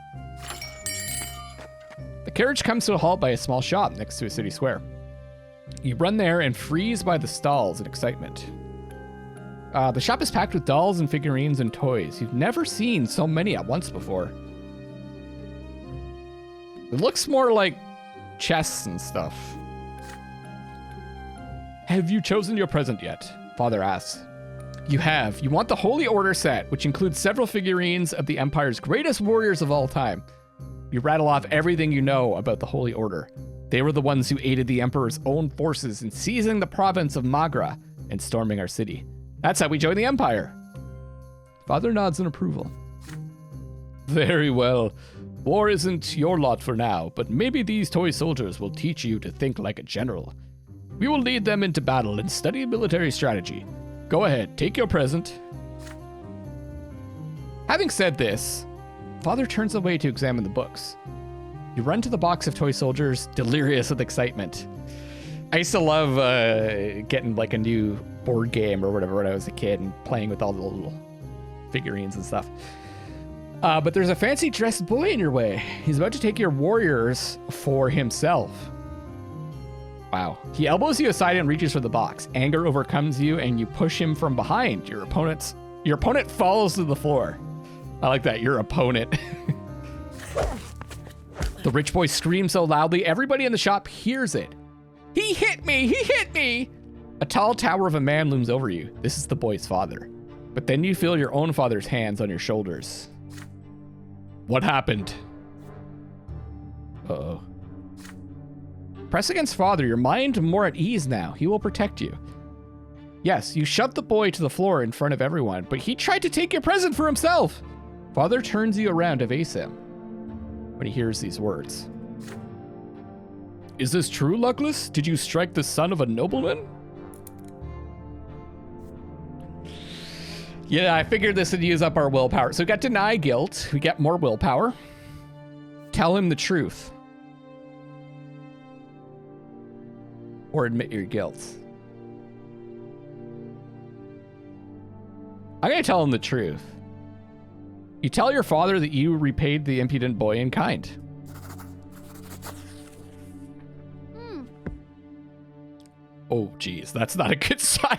Speaker 1: The carriage comes to a halt by a small shop next to a city square. You run there and freeze by the stalls in excitement. The shop is packed with dolls and figurines and toys. You've never seen so many at once before. It looks more like chests and stuff. Have you chosen your present yet? Father asks. You have. You want the Holy Order set, which includes several figurines of the Empire's greatest warriors of all time. You rattle off everything you know about the Holy Order. They were the ones who aided the Emperor's own forces in seizing the province of Magra and storming our city. That's how we joined the Empire. Father nods in approval. Very well. War isn't your lot for now, but maybe these toy soldiers will teach you to think like a general. We will lead them into battle and study military strategy. Go ahead, take your present. Having said this, Father turns away to examine the books. You run to the box of toy soldiers, delirious with excitement. I used to love getting like a new board game or whatever when I was a kid and playing with all the little figurines and stuff. But there's a fancy dressed boy in your way. He's about to take your warriors for himself. Wow. He elbows you aside and reaches for the box. Anger overcomes you and you push him from behind. Your opponent falls to the floor. I like that, your opponent. The rich boy screams so loudly, everybody in the shop hears it. He hit me! He hit me! A tall tower of a man looms over you. This is the boy's father. But then you feel your own father's hands on your shoulders. What happened? Uh-oh. Press against father, your mind more at ease now. He will protect you. Yes, you shoved the boy to the floor in front of everyone, but he tried to take your present for himself. Father turns you around to face him when he hears these words. Is this true, Luckless? Did you strike the son of a nobleman? Yeah, I figured this would use up our willpower. So we got deny guilt. We get more willpower. Tell him the truth. Or admit your guilt. I'm going to tell him the truth. You tell your father that you repaid the impudent boy in kind. Oh, geez, that's not a good sign.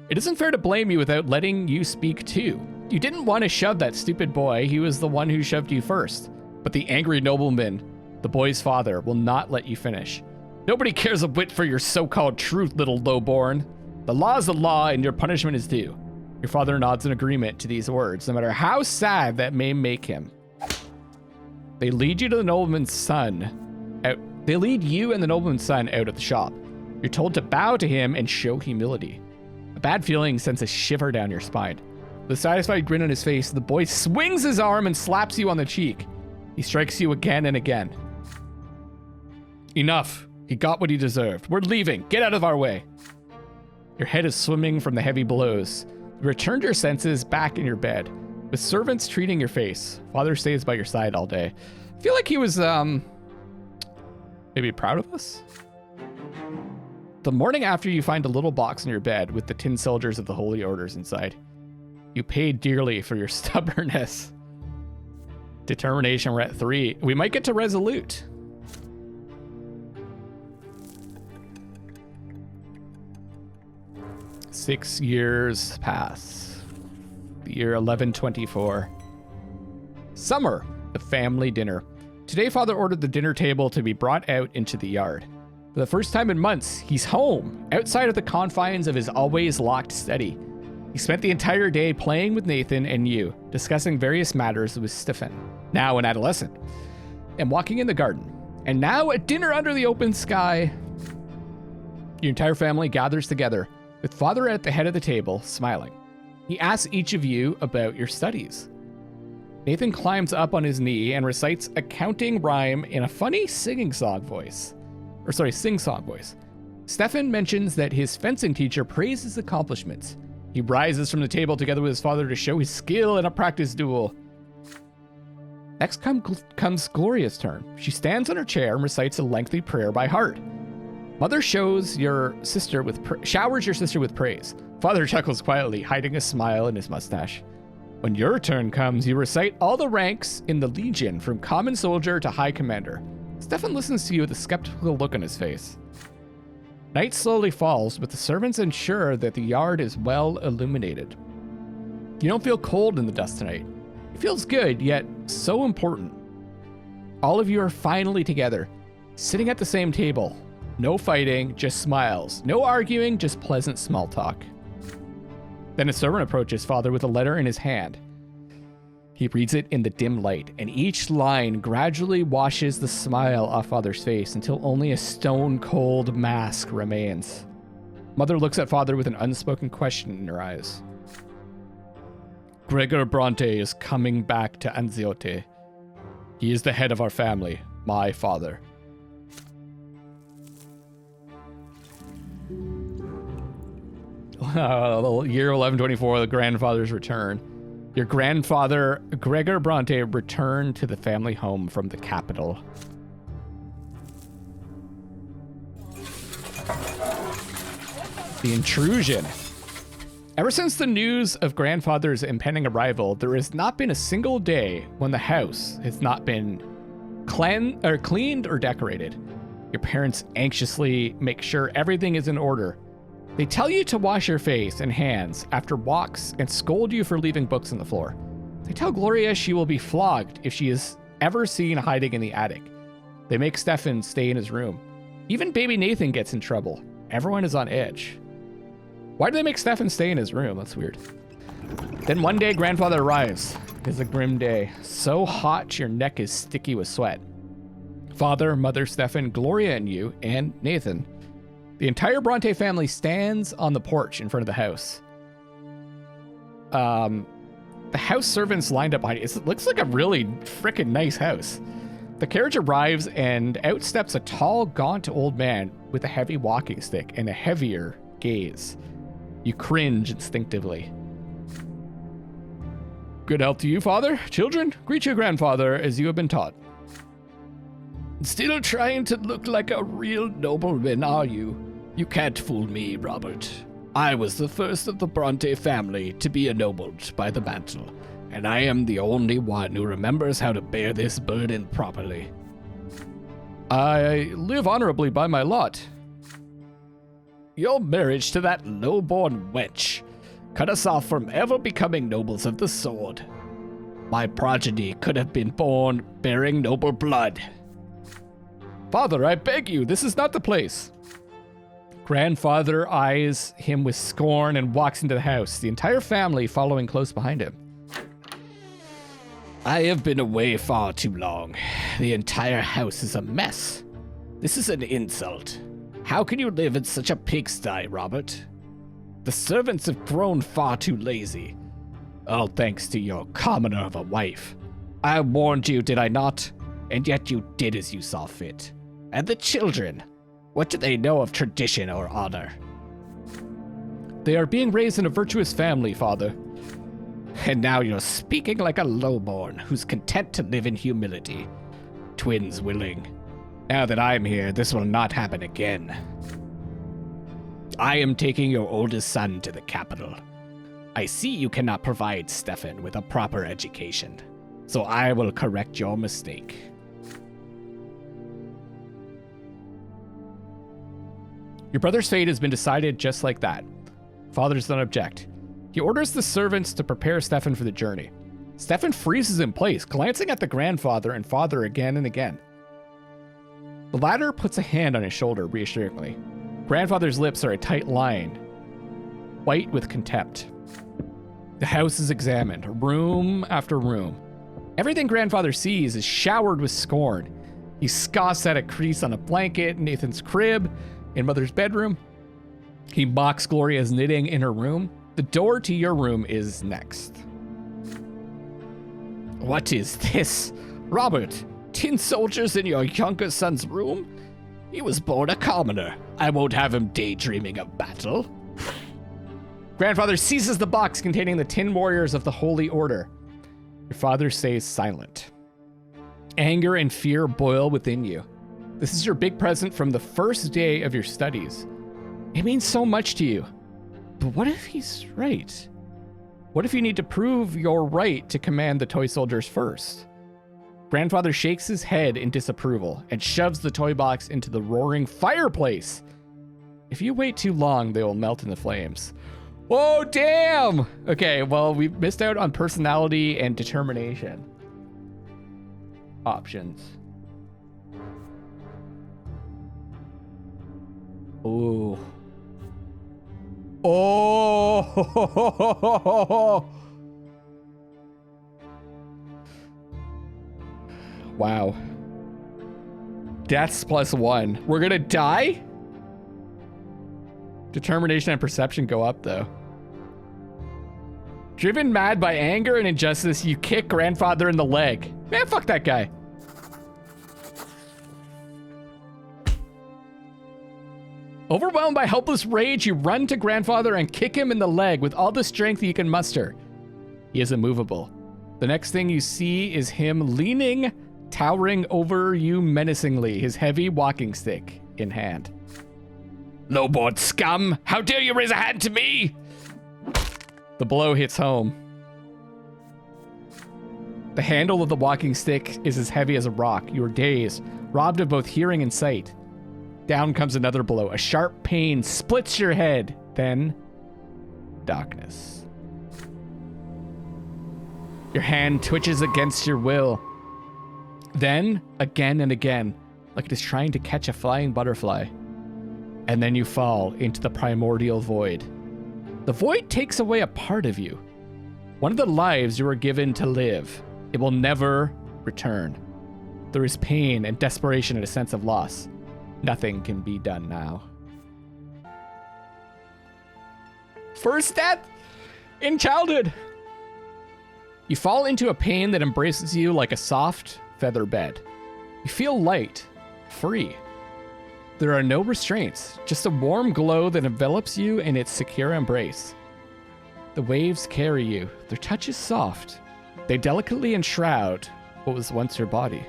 Speaker 1: It isn't fair to blame you without letting you speak too. You didn't want to shove that stupid boy. He was the one who shoved you first. But the angry nobleman, the boy's father, will not let you finish. Nobody cares a whit for your so-called truth, little lowborn. The law is the law and your punishment is due. Your father nods in agreement to these words, no matter how sad that may make him. They lead you to the nobleman's son out. They lead you and the nobleman's son out of the shop. You're told to bow to him and show humility. A bad feeling sends a shiver down your spine. With a satisfied grin on his face, the boy swings his arm and slaps you on the cheek. He strikes you again and again. Enough. He got what he deserved. We're leaving. Get out of our way. Your head is swimming from the heavy blows. You return to your senses back in your bed. With servants treating your face, father stays by your side all day. I feel like he was, maybe proud of us? The morning after, you find a little box in your bed with the tin soldiers of the Holy Orders inside. You paid dearly for your stubbornness. Determination, we're at 3. We might get to resolute. Six years pass. The year 1124. Summer, the family dinner. Today, Father ordered the dinner table to be brought out into the yard. For the first time in months, he's home, outside of the confines of his always locked study. He spent the entire day playing with Nathan and you, discussing various matters with Stefan, now an adolescent, and walking in the garden. And now at dinner under the open sky. Your entire family gathers together, with Father at the head of the table, smiling. He asks each of you about your studies. Nathan climbs up on his knee and recites a counting rhyme in a funny singing song voice. sing-song voice. Stefan mentions that his fencing teacher praised his accomplishments. He rises from the table together with his father to show his skill in a practice duel. Next comes Gloria's turn. She stands on her chair and recites a lengthy prayer by heart. Mother showers your sister with praise. Father chuckles quietly, hiding a smile in his mustache. When your turn comes, you recite all the ranks in the Legion, from common soldier to high commander. Stefan listens to you with a skeptical look on his face. Night slowly falls, but the servants ensure that the yard is well illuminated. You don't feel cold in the dust tonight. It feels good, yet so important. All of you are finally together, sitting at the same table. No fighting, just smiles. No arguing, just pleasant small talk. Then a servant approaches Father with a letter in his hand. He reads it in the dim light, and each line gradually washes the smile off Father's face until only a stone-cold mask remains. Mother looks at Father with an unspoken question in her eyes. Gregor Brante is coming back to Anziote. He is the head of our family, my father. Year 1124, the grandfather's return. Your grandfather, Gregor Brante, returned to the family home from the capital. The intrusion. Ever since the news of grandfather's impending arrival, there has not been a single day when the house has not been cleaned or decorated. Your parents anxiously make sure everything is in order. They tell you to wash your face and hands after walks and scold you for leaving books on the floor. They tell Gloria she will be flogged if she is ever seen hiding in the attic. They make Stefan stay in his room. Even baby Nathan gets in trouble. Everyone is on edge. Why do they make Stefan stay in his room? That's weird. Then one day, grandfather arrives. It's a grim day. So hot, your neck is sticky with sweat. Father, mother, Stefan, Gloria, and you, and Nathan. The entire Brante family stands on the porch in front of the house. The house servants lined up behind it. It looks like a really freaking nice house. The carriage arrives and out steps a tall, gaunt old man with a heavy walking stick and a heavier gaze. You cringe instinctively. Good health to you, father. Children, greet your grandfather as you have been taught. Still trying to look like a real nobleman, are you? You can't fool me, Robert. I was the first of the Brante family to be ennobled by the mantle, and I am the only one who remembers how to bear this burden properly. I live honorably by my lot. Your marriage to that low-born wench cut us off from ever becoming nobles of the sword. My progeny could have been born bearing noble blood. Father, I beg you, this is not the place. Grandfather eyes him with scorn and walks into the house, the entire family following close behind him. I have been away far too long. The entire house is a mess. This is an insult. How can you live in such a pigsty, Robert? The servants have grown far too lazy. All thanks to your commoner of a wife. I warned you, did I not? And yet you did as you saw fit. And the children, what do they know of tradition or honor? They are being raised in a virtuous family, father. And now you're speaking like a lowborn who's content to live in humility. Twins willing. Now that I'm here, this will not happen again. I am taking your oldest son to the capital. I see you cannot provide Stefan with a proper education, so I will correct your mistake. Your brother's fate has been decided just like that. Father does not object. He orders the servants to prepare Stefan for the journey. Stefan freezes in place, glancing at the grandfather and father again and again. The latter puts a hand on his shoulder reassuringly. Grandfather's lips are a tight line, white with contempt. The house is examined, room after room. Everything grandfather sees is showered with scorn. He scoffs at a crease on a blanket in Nathan's crib, in mother's bedroom. He mocks Gloria's knitting in her room. The door to your room is next. What is this? Robert, tin soldiers in your younger son's room? He was born a commoner. I won't have him daydreaming of battle. Grandfather seizes the box containing the 10 warriors of the Holy Order. Your father stays silent. Anger and fear boil within you. This is your big present from the first day of your studies. It means so much to you. But what if he's right? What if you need to prove your right to command the toy soldiers first? Grandfather shakes his head in disapproval and shoves the toy box into the roaring fireplace. If you wait too long, they will melt in the flames. Oh, damn! Okay, well, we missed out on personality and determination. Options. Ooh. Oh! Wow. Deaths +1. We're gonna die? Determination and perception go up, though. Driven mad by anger and injustice, you kick Grandfather in the leg. Man, fuck that guy. Overwhelmed by helpless rage, you run to Grandfather and kick him in the leg with all the strength you can muster. He is immovable. The next thing you see is him leaning, towering over you menacingly, his heavy walking stick in hand. Lowborn scum! How dare you raise a hand to me! The blow hits home. The handle of the walking stick is as heavy as a rock. You are dazed, robbed of both hearing and sight. Down comes another blow. A sharp pain splits your head. Then, darkness. Your hand twitches against your will. Then, again and again, like it is trying to catch a flying butterfly. And then you fall into the primordial void. The void takes away a part of you. One of the lives you were given to live. It will never return. There is pain and desperation and a sense of loss. Nothing can be done now. First death in childhood. You fall into a pain that embraces you like a soft feather bed. You feel light, free. There are no restraints, just a warm glow that envelops you in its secure embrace. The waves carry you. Their touch is soft. They delicately enshroud what was once your body.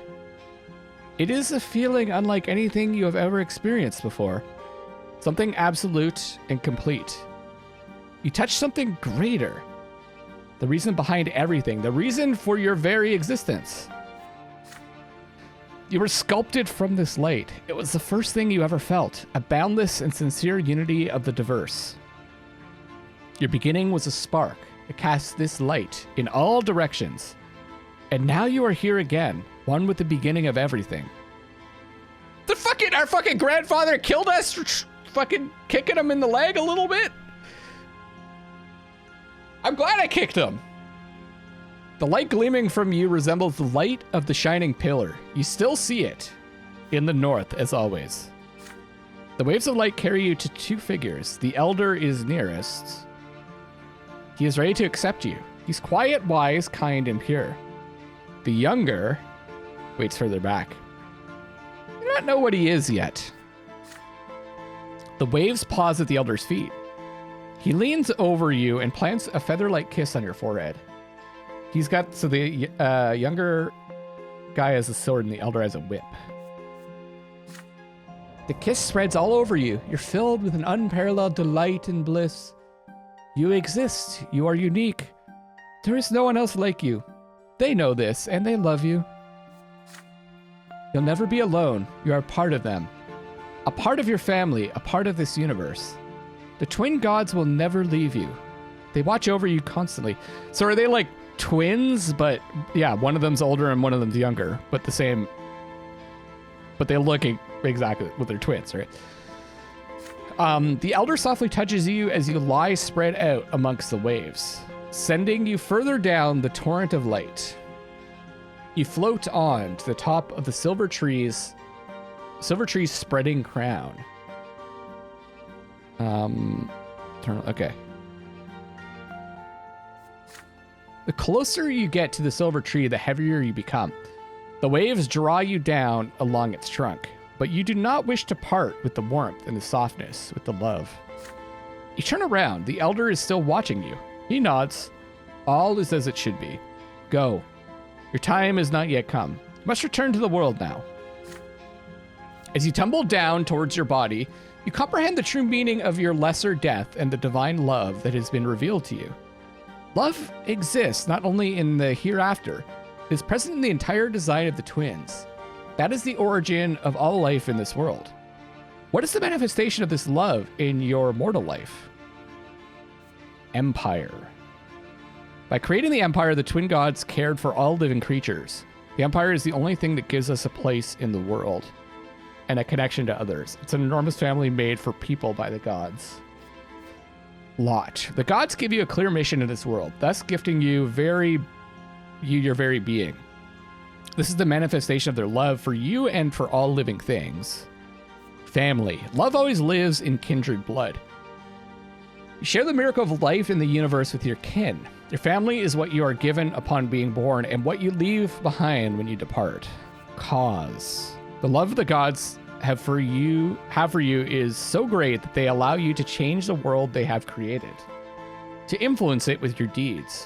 Speaker 1: It is a feeling unlike anything you have ever experienced before. Something absolute and complete. You touch something greater. The reason behind everything. The reason for your very existence. You were sculpted from this light. It was the first thing you ever felt. A boundless and sincere unity of the diverse. Your beginning was a spark. It cast this light in all directions. And now you are here again, one with the beginning of everything. Our fucking grandfather killed us, fucking kicking him in the leg a little bit. I'm glad I kicked him. The light gleaming from you resembles the light of the shining pillar. You still see it in the north, as always. The waves of light carry you to two figures. The elder is nearest. He is ready to accept you. He's quiet, wise, kind, and pure. The younger waits further back. You do not know what he is yet. The waves pause at the elder's feet. He leans over you and plants a feather-like kiss on your forehead. He's got, so the younger guy has a sword and the elder has a whip. The kiss spreads all over you. You're filled with an unparalleled delight and bliss. You exist. You are unique. There is no one else like you. They know this and they love you. You'll never be alone. You are a part of them. A part of your family, a part of this universe. The twin gods will never leave you. They watch over you constantly. So are they like twins? But yeah, one of them's older and one of them's younger, but the same. But they look exactly with their twins, right? The elder softly touches you as you lie spread out amongst the waves, sending you further down the torrent of light. You float on to the top of the silver tree's spreading crown. Okay. The closer you get to the silver tree, the heavier you become. The waves draw you down along its trunk. but you do not wish to part with the warmth and the softness, with the love. You turn around. The elder is still watching you. He nods. All is as it should be. Go. Your time has not yet come. You must return to the world now. As you tumble down towards your body, you comprehend the true meaning of your lesser death and the divine love that has been revealed to you. Love exists not only in the hereafter, it is present in the entire design of the twins. That is the origin of all life in this world. What is the manifestation of this love in your mortal life? Empire. By creating the Empire, the twin gods cared for all living creatures. The Empire is the only thing that gives us a place in the world and a connection to others. It's an enormous family made for people by the gods. Lot. The gods give you a clear mission in this world, thus gifting you your very being. This is the manifestation of their love for you and for all living things. Family. Love always lives in kindred blood. You share the miracle of life in the universe with your kin. Your family is what you are given upon being born and what you leave behind when you depart. Cause. The love the gods have for you is so great that they allow you to change the world they have created, to influence it with your deeds.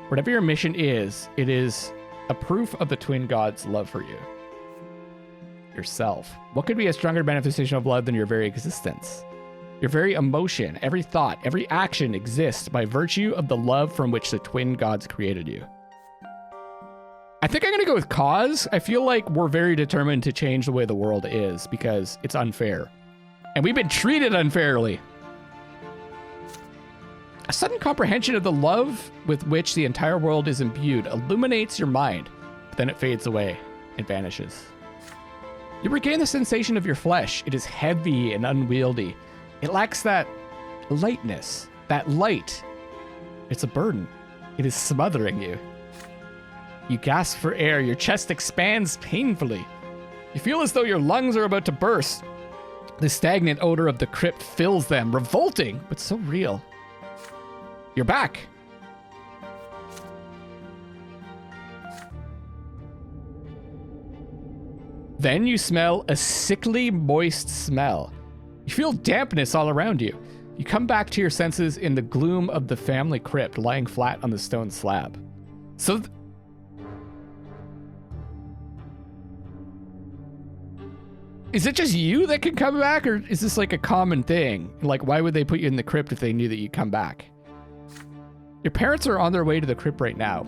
Speaker 1: Whatever your mission is, it is a proof of the twin gods' love for you. Yourself. What could be a stronger manifestation of love than your very existence? Your very emotion, every thought, every action exists by virtue of the love from which the twin gods created you. I think I'm going to go with cause. I feel like we're very determined to change the way the world is because it's unfair. And we've been treated unfairly. A sudden comprehension of the love with which the entire world is imbued illuminates your mind, but then it fades away and vanishes. You regain the sensation of your flesh. It is heavy and unwieldy. It lacks that lightness, that light. It's a burden. It is smothering you. You gasp for air. Your chest expands painfully. You feel as though your lungs are about to burst. The stagnant odor of the crypt fills them, revolting, but so real. You're back. Then you smell a sickly, moist smell. You feel dampness all around you. You come back to your senses in the gloom of the family crypt, lying flat on the stone slab. So is it just you that can come back, or is this like a common thing? Like, why would they put you in the crypt if they knew that you'd come back? Your parents are on their way to the crypt right now.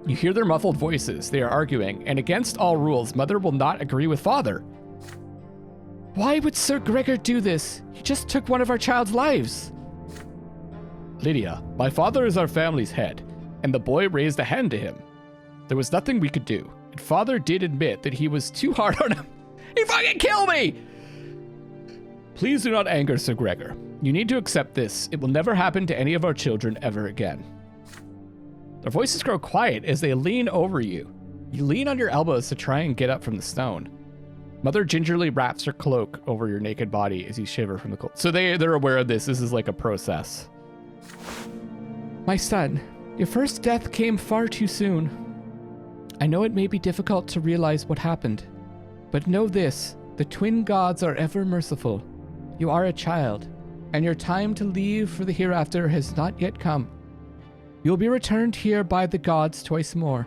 Speaker 1: You hear their muffled voices. They are arguing, and against all rules, Mother will not agree with Father. Why would Sir Gregor do this? He just took one of our child's lives. Lydia, my father is our family's head, and the boy raised a hand to him. There was nothing we could do, and Father did admit that he was too hard on him. He fucking killed me! Please do not anger Sir Gregor. You need to accept this. It will never happen to any of our children ever again. Their voices grow quiet as they lean over you. You lean on your elbows to try and get up from the stone. Mother gingerly wraps her cloak over your naked body as you shiver from the cold. So they're aware of this. This is like a process. My son, your first death came far too soon. I know it may be difficult to realize what happened, but know this, the twin gods are ever merciful. You are a child, and your time to leave for the hereafter has not yet come. You will be returned here by the gods twice more,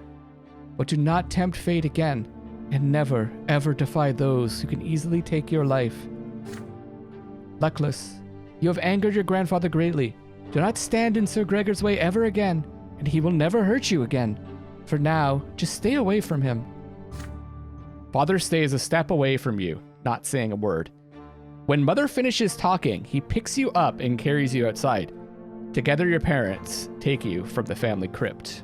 Speaker 1: but do not tempt fate again, and never, ever defy those who can easily take your life. Luckless, you have angered your grandfather greatly. Do not stand in Sir Gregor's way ever again, and he will never hurt you again. For now, just stay away from him. Father stays a step away from you, not saying a word. When Mother finishes talking, he picks you up and carries you outside. Together, your parents take you from the family crypt.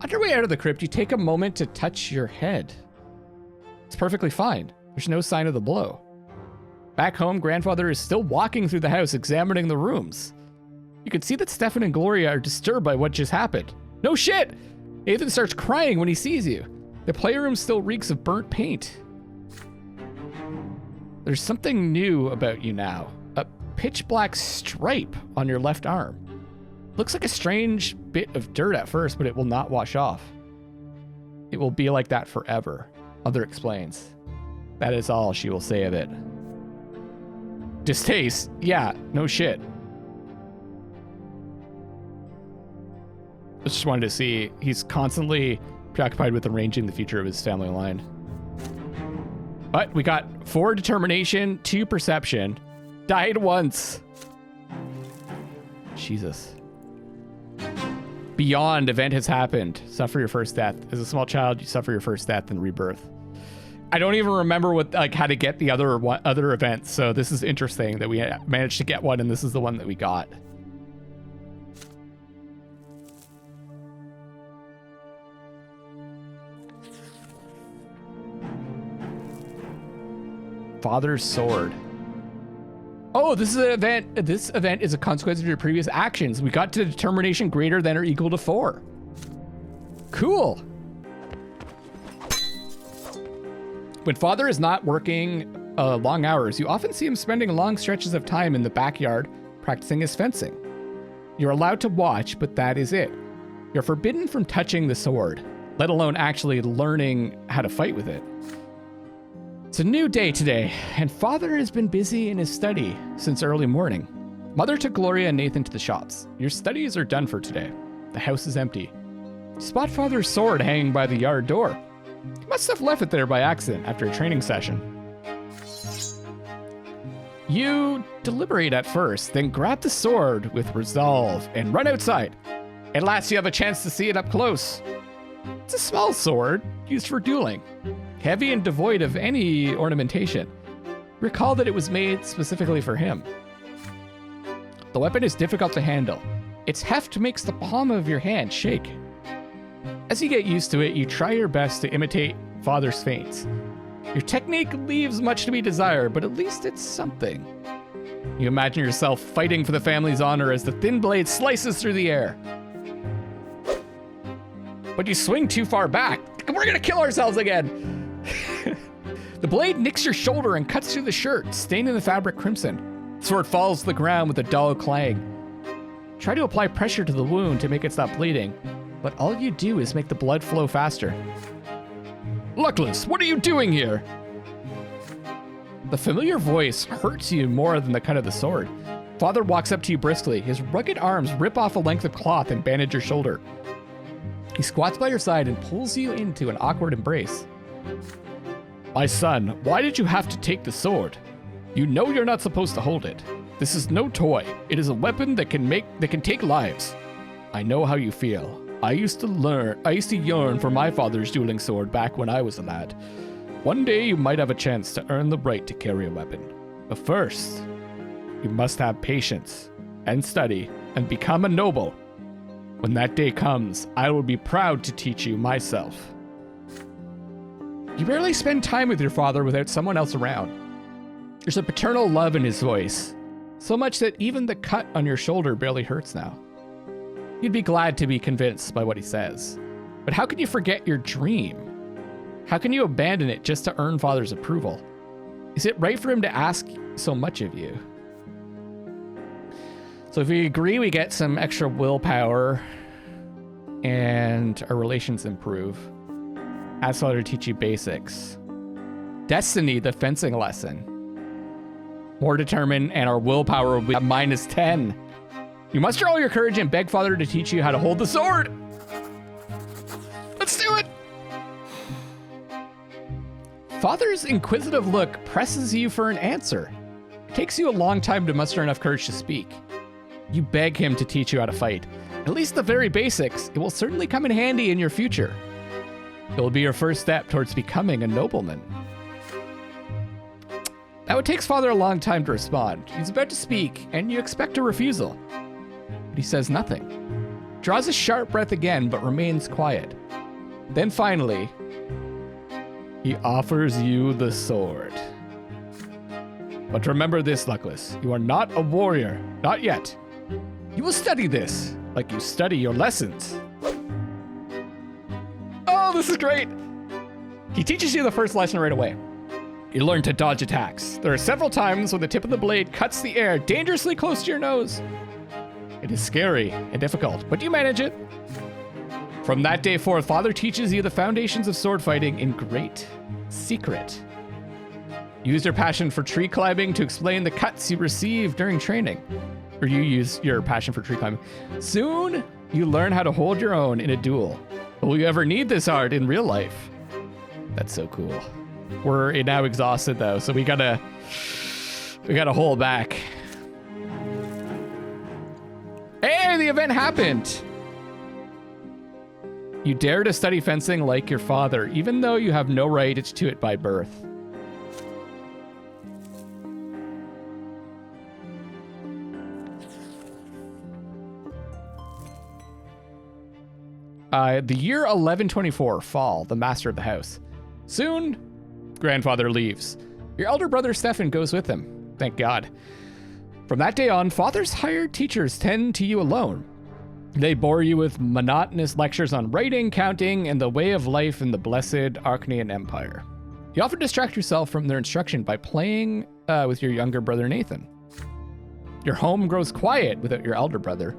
Speaker 1: On your way out of the crypt, you take a moment to touch your head. It's perfectly fine. There's no sign of the blow. Back home, Grandfather is still walking through the house, examining the rooms. You can see that Stefan and Gloria are disturbed by what just happened. No shit! Nathan starts crying when he sees you. The playroom still reeks of burnt paint. There's something new about you now. A pitch black stripe on your left arm. Looks like a strange bit of dirt at first, but it will not wash off. It will be like that forever. Mother explains. That is all she will say of it. Distaste? Yeah, no shit. I just wanted to see. He's constantly preoccupied with arranging the future of his family line. But we got 4 determination, 2 perception. Died once. Jesus. Beyond event has happened. Suffer your first death. As a small child, you suffer your first death and rebirth. I don't even remember what how to get the other events. So this is interesting that we managed to get one, and this is the one that we got. Father's sword. Oh, this is an event. This event is a consequence of your previous actions. We got to determination greater than or equal to 4. Cool. When father is not working long hours, you often see him spending long stretches of time in the backyard practicing his fencing. You're allowed to watch, but that is it. You're forbidden from touching the sword, let alone actually learning how to fight with it. It's a new day today, and father has been busy in his study since early morning. Mother took Gloria and Nathan to the shops. Your studies are done for today. The house is empty. You spot father's sword hanging by the yard door. He must have left it there by accident after a training session. You deliberate at first, then grab the sword with resolve and run outside. At last you have a chance to see it up close. It's a small sword used for dueling, heavy and devoid of any ornamentation. Recall that it was made specifically for him. The weapon is difficult to handle. Its heft makes the palm of your hand shake. As you get used to it, you try your best to imitate father's feints. Your technique leaves much to be desired, but at least it's something. You imagine yourself fighting for the family's honor as the thin blade slices through the air. But you swing too far back. We're gonna kill ourselves again. The blade nicks your shoulder and cuts through the shirt, staining the fabric crimson. The sword falls to the ground with a dull clang. Try to apply pressure to the wound to make it stop bleeding, but all you do is make the blood flow faster. Luckless, what are you doing here? The familiar voice hurts you more than the cut of the sword. Father walks up to you briskly. His rugged arms rip off a length of cloth and bandage your shoulder. He squats by your side and pulls you into an awkward embrace. My son, why did you have to take the sword? You know you're not supposed to hold it. This is no toy. It is a weapon that can take lives. I know how you feel. I used to yearn for my father's dueling sword back when I was a lad. One day you might have a chance to earn the right to carry a weapon. But first, you must have patience and study and become a noble. When that day comes, I will be proud to teach you myself. You rarely spend time with your father without someone else around. There's a paternal love in his voice, so much that even the cut on your shoulder barely hurts now. You'd be glad to be convinced by what he says. But how can you forget your dream? How can you abandon it just to earn father's approval? Is it right for him to ask so much of you? So if we agree, we get some extra willpower and our relations improve. Ask father to teach you basics. Destiny, the fencing lesson. More determined, and our willpower will be at -10. You muster all your courage and beg father to teach you how to hold the sword. Let's do it. Father's inquisitive look presses you for an answer. It takes you a long time to muster enough courage to speak. You beg him to teach you how to fight. At least the very basics. It will certainly come in handy in your future. It will be your first step towards becoming a nobleman. Now it takes father a long time to respond. He's about to speak, and you expect a refusal. But he says nothing. Draws a sharp breath again, but remains quiet. Then finally, he offers you the sword. But remember this, Luckless. You are not a warrior. Not yet. You will study this, like you study your lessons. Oh, this is great! He teaches you the first lesson right away. You learn to dodge attacks. There are several times when the tip of the blade cuts the air dangerously close to your nose. It is scary and difficult, but you manage it. From that day forth, father teaches you the foundations of sword fighting in great secret. Use your passion for tree climbing to explain the cuts you receive during training. Or you use your passion for tree climbing. Soon, you learn how to hold your own in a duel. Will you ever need this art in real life? That's so cool. We're now exhausted though, so we gotta hold back. Hey, the event happened! You dare to study fencing like your father, even though you have no right to it by birth. The year 1124, fall, the master of the house. Soon, grandfather leaves. Your elder brother Stefan goes with him. Thank God. From that day on, father's hired teachers tend to you alone. They bore you with monotonous lectures on writing, counting, and the way of life in the blessed Archnean Empire. You often distract yourself from their instruction by playing with your younger brother Nathan. Your home grows quiet without your elder brother.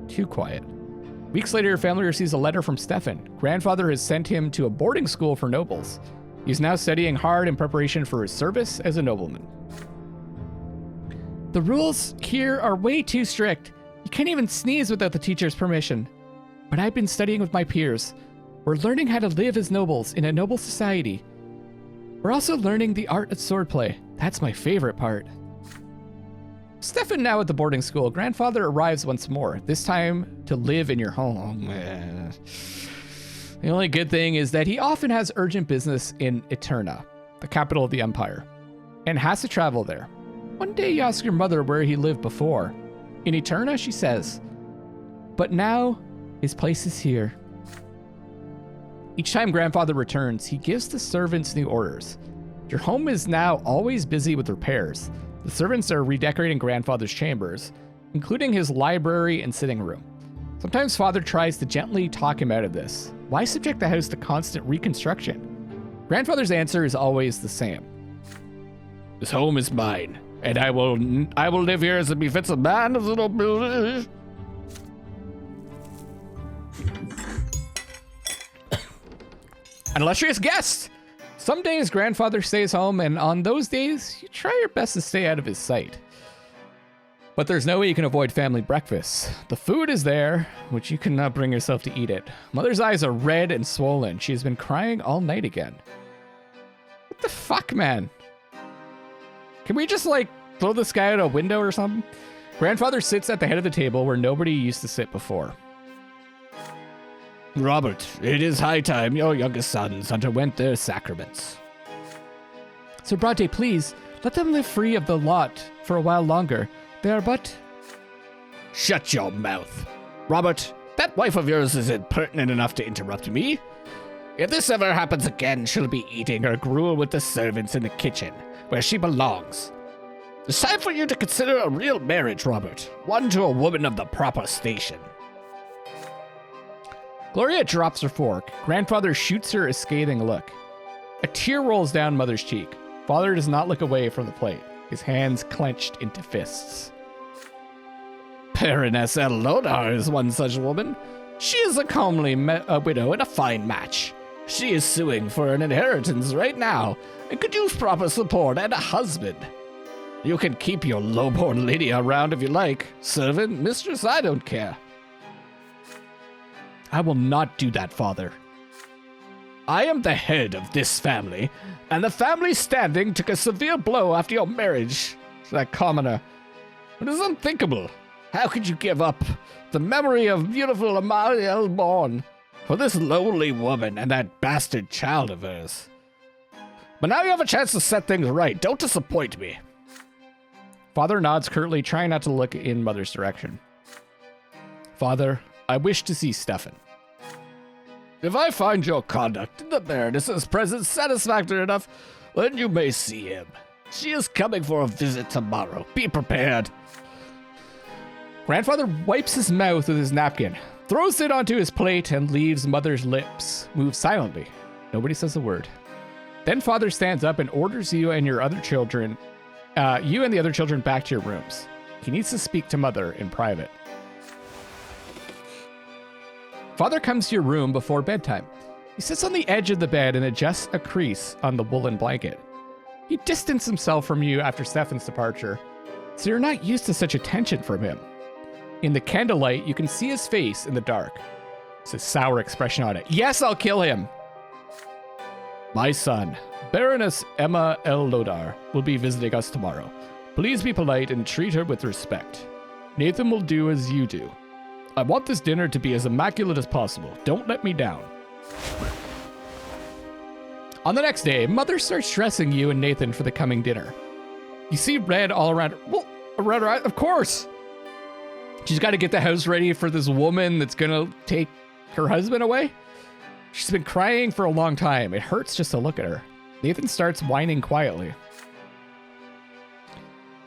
Speaker 1: Too quiet. Weeks later, your family receives a letter from Stefan. Grandfather has sent him to a boarding school for nobles. He's now studying hard in preparation for his service as a nobleman. The rules here are way too strict. You can't even sneeze without the teacher's permission. But I've been studying with my peers. We're learning how to live as nobles in a noble society. We're also learning the art of swordplay. That's my favorite part. Stefan now at the boarding school. Grandfather arrives once more, this time to live in your home. The only good thing is that he often has urgent business in Eterna, the capital of the empire, and has to travel there. One day you ask your mother where he lived before. In Eterna, she says, but now his place is here. Each time grandfather returns, he gives the servants new orders. Your home is now always busy with repairs. The servants are redecorating grandfather's chambers, including his library and sitting room. Sometimes father tries to gently talk him out of this. Why subject the house to constant reconstruction? Grandfather's answer is always the same. This home is mine, and I will live here as it befits a man of the nobility. An illustrious guest! Some days grandfather stays home, and on those days, you try your best to stay out of his sight. But there's no way you can avoid family breakfast. The food is there, which you cannot bring yourself to eat it. Mother's eyes are red and swollen. She has been crying all night again. What the fuck, man? Can we just, like, throw this guy out a window or something? Grandfather sits at the head of the table where nobody used to sit before. Robert, it is high time your youngest sons underwent their sacraments. Sir Brante, please, let them live free of the lot for a while longer. They are but... Shut your mouth. Robert, that wife of yours is impertinent enough to interrupt me. If this ever happens again, she'll be eating her gruel with the servants in the kitchen, where she belongs. It's time for you to consider a real marriage, Robert. One to a woman of the proper station. Gloria drops her fork. Grandfather shoots her a scathing look. A tear rolls down Mother's cheek. Father does not look away from the plate, his hands clenched into fists. Baroness Elodar is one such woman. She is a comely widow and a fine match. She is suing for an inheritance right now and could use proper support and a husband. You can keep your lowborn lady around if you like. Servant, mistress, I don't care. I will not do that, Father. I am the head of this family, and the family's standing took a severe blow after your marriage to that commoner. It is unthinkable. How could you give up the memory of beautiful Amalia Elborn for this lowly woman and that bastard child of hers? But now you have a chance to set things right. Don't disappoint me. Father nods curtly, trying not to look in Mother's direction. Father, I wish to see Stefan. If I find your conduct in the Baroness's presence satisfactory enough, then you may see him. She is coming for a visit tomorrow. Be prepared. Grandfather wipes his mouth with his napkin, throws it onto his plate, and leaves Mother's lips move silently. Nobody says a word. Then Father stands up and orders you and the other children back to your rooms. He needs to speak to Mother in private. Father comes to your room before bedtime. He sits on the edge of the bed and adjusts a crease on the woolen blanket. He distanced himself from you after Stefan's departure, so you're not used to such attention from him. In the candlelight, you can see his face in the dark. It's a sour expression on it. Yes, I'll kill him! My son, Baroness Emma L. Lodar, will be visiting us tomorrow. Please be polite and treat her with respect. Nathan will do as you do. I want this dinner to be as immaculate as possible. Don't let me down. On the next day, Mother starts dressing you and Nathan for the coming dinner. You see red all around her. Well, around her eyes, of course. She's got to get the house ready for this woman that's going to take her husband away. She's been crying for a long time. It hurts just to look at her. Nathan starts whining quietly.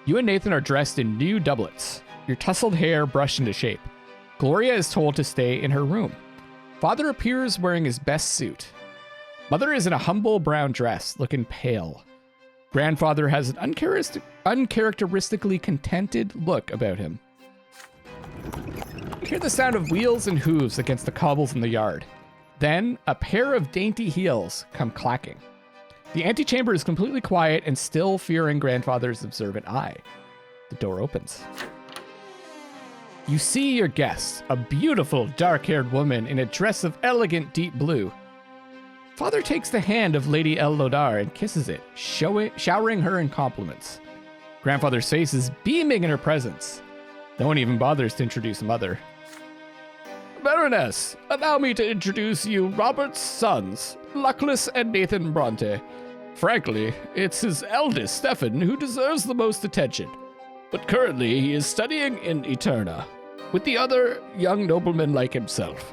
Speaker 1: You and Nathan are dressed in new doublets, your tousled hair brushed into shape. Gloria is told to stay in her room. Father appears wearing his best suit. Mother is in a humble brown dress, looking pale. Grandfather has an uncharacteristically contented look about him. You hear the sound of wheels and hooves against the cobbles in the yard. Then, a pair of dainty heels come clacking. The antechamber is completely quiet and still fearing Grandfather's observant eye. The door opens. You see your guest, a beautiful dark-haired woman in a dress of elegant deep blue. Father takes the hand of Lady El Lodar and kisses it, showering her in compliments. Grandfather's face is beaming in her presence. No one even bothers to introduce Mother. Baroness, allow me to introduce you Robert's sons, Luckless and Nathan Brante. Frankly, it's his eldest, Stefan, who deserves the most attention. But currently, he is studying in Eterna, with the other young noblemen like himself.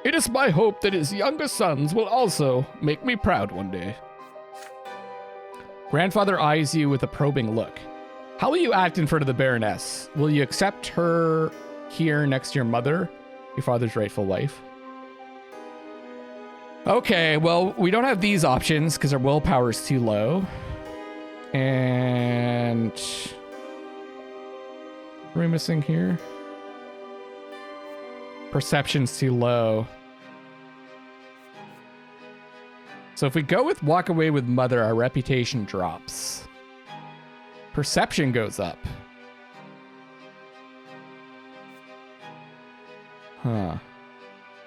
Speaker 1: It is my hope that his younger sons will also make me proud one day. Grandfather eyes you with a probing look. How will you act in front of the Baroness? Will you accept her here next to your mother, your father's rightful wife? Okay, well, we don't have these options because our willpower is too low. And what are we missing here? Perception's too low. So if we go with walk away with Mother, our reputation drops. Perception goes up. Huh.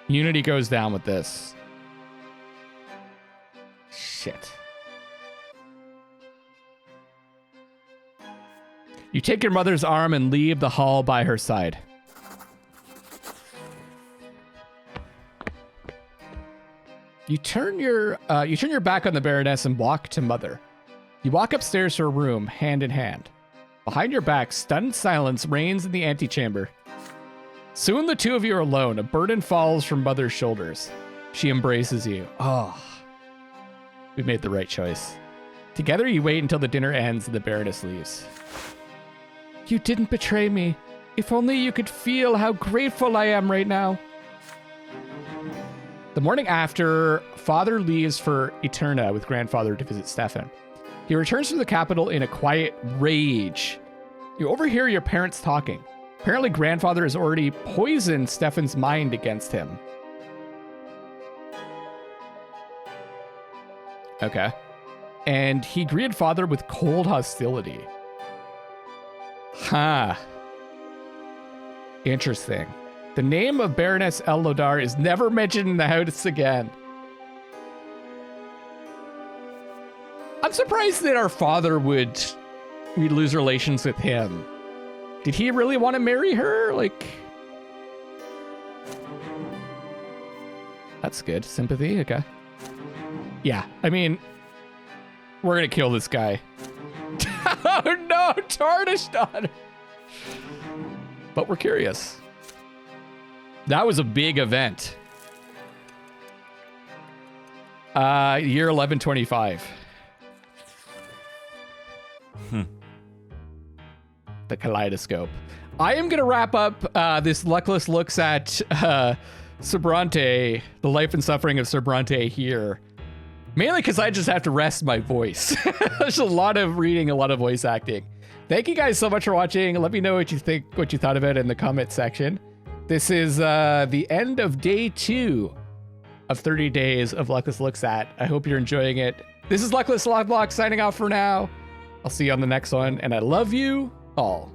Speaker 1: Unity goes down with this. Shit. You take your mother's arm and leave the hall by her side. You turn your back on the Baroness and walk to Mother. You walk upstairs to her room, hand in hand. Behind your back, stunned silence reigns in the antechamber. Soon the two of you are alone. A burden falls from Mother's shoulders. She embraces you. Oh, we made the right choice. Together you wait until the dinner ends and the Baroness leaves. You didn't betray me. If only you could feel how grateful I am right now. The morning after, Father leaves for Eterna with Grandfather to visit Stefan. He returns to the capital in a quiet rage. You overhear your parents talking. Apparently, Grandfather has already poisoned Stefan's mind against him. Okay. And he greeted Father with cold hostility. Huh. Interesting. The name of Baroness El Lodar is never mentioned in the house again. I'm surprised that our father we'd lose relations with him. Did he really want to marry her? Like, that's good. Sympathy, okay. Yeah, I mean, we're gonna kill this guy. Oh no, tarnished on her. But we're curious. That was a big event. Year 1125. The kaleidoscope. I am going to wrap up this Luckless looks at Sir Brante, the life and suffering of Sir Brante here. Mainly because I just have to rest my voice. There's a lot of reading, a lot of voice acting. Thank you guys so much for watching. Let me know what you think, what you thought of it in the comment section. This is the end of day 2 of 30 days of Luckless Looks At. I hope you're enjoying it. This is Luckless LoveLinks signing off for now. I'll see you on the next one, and I love you all.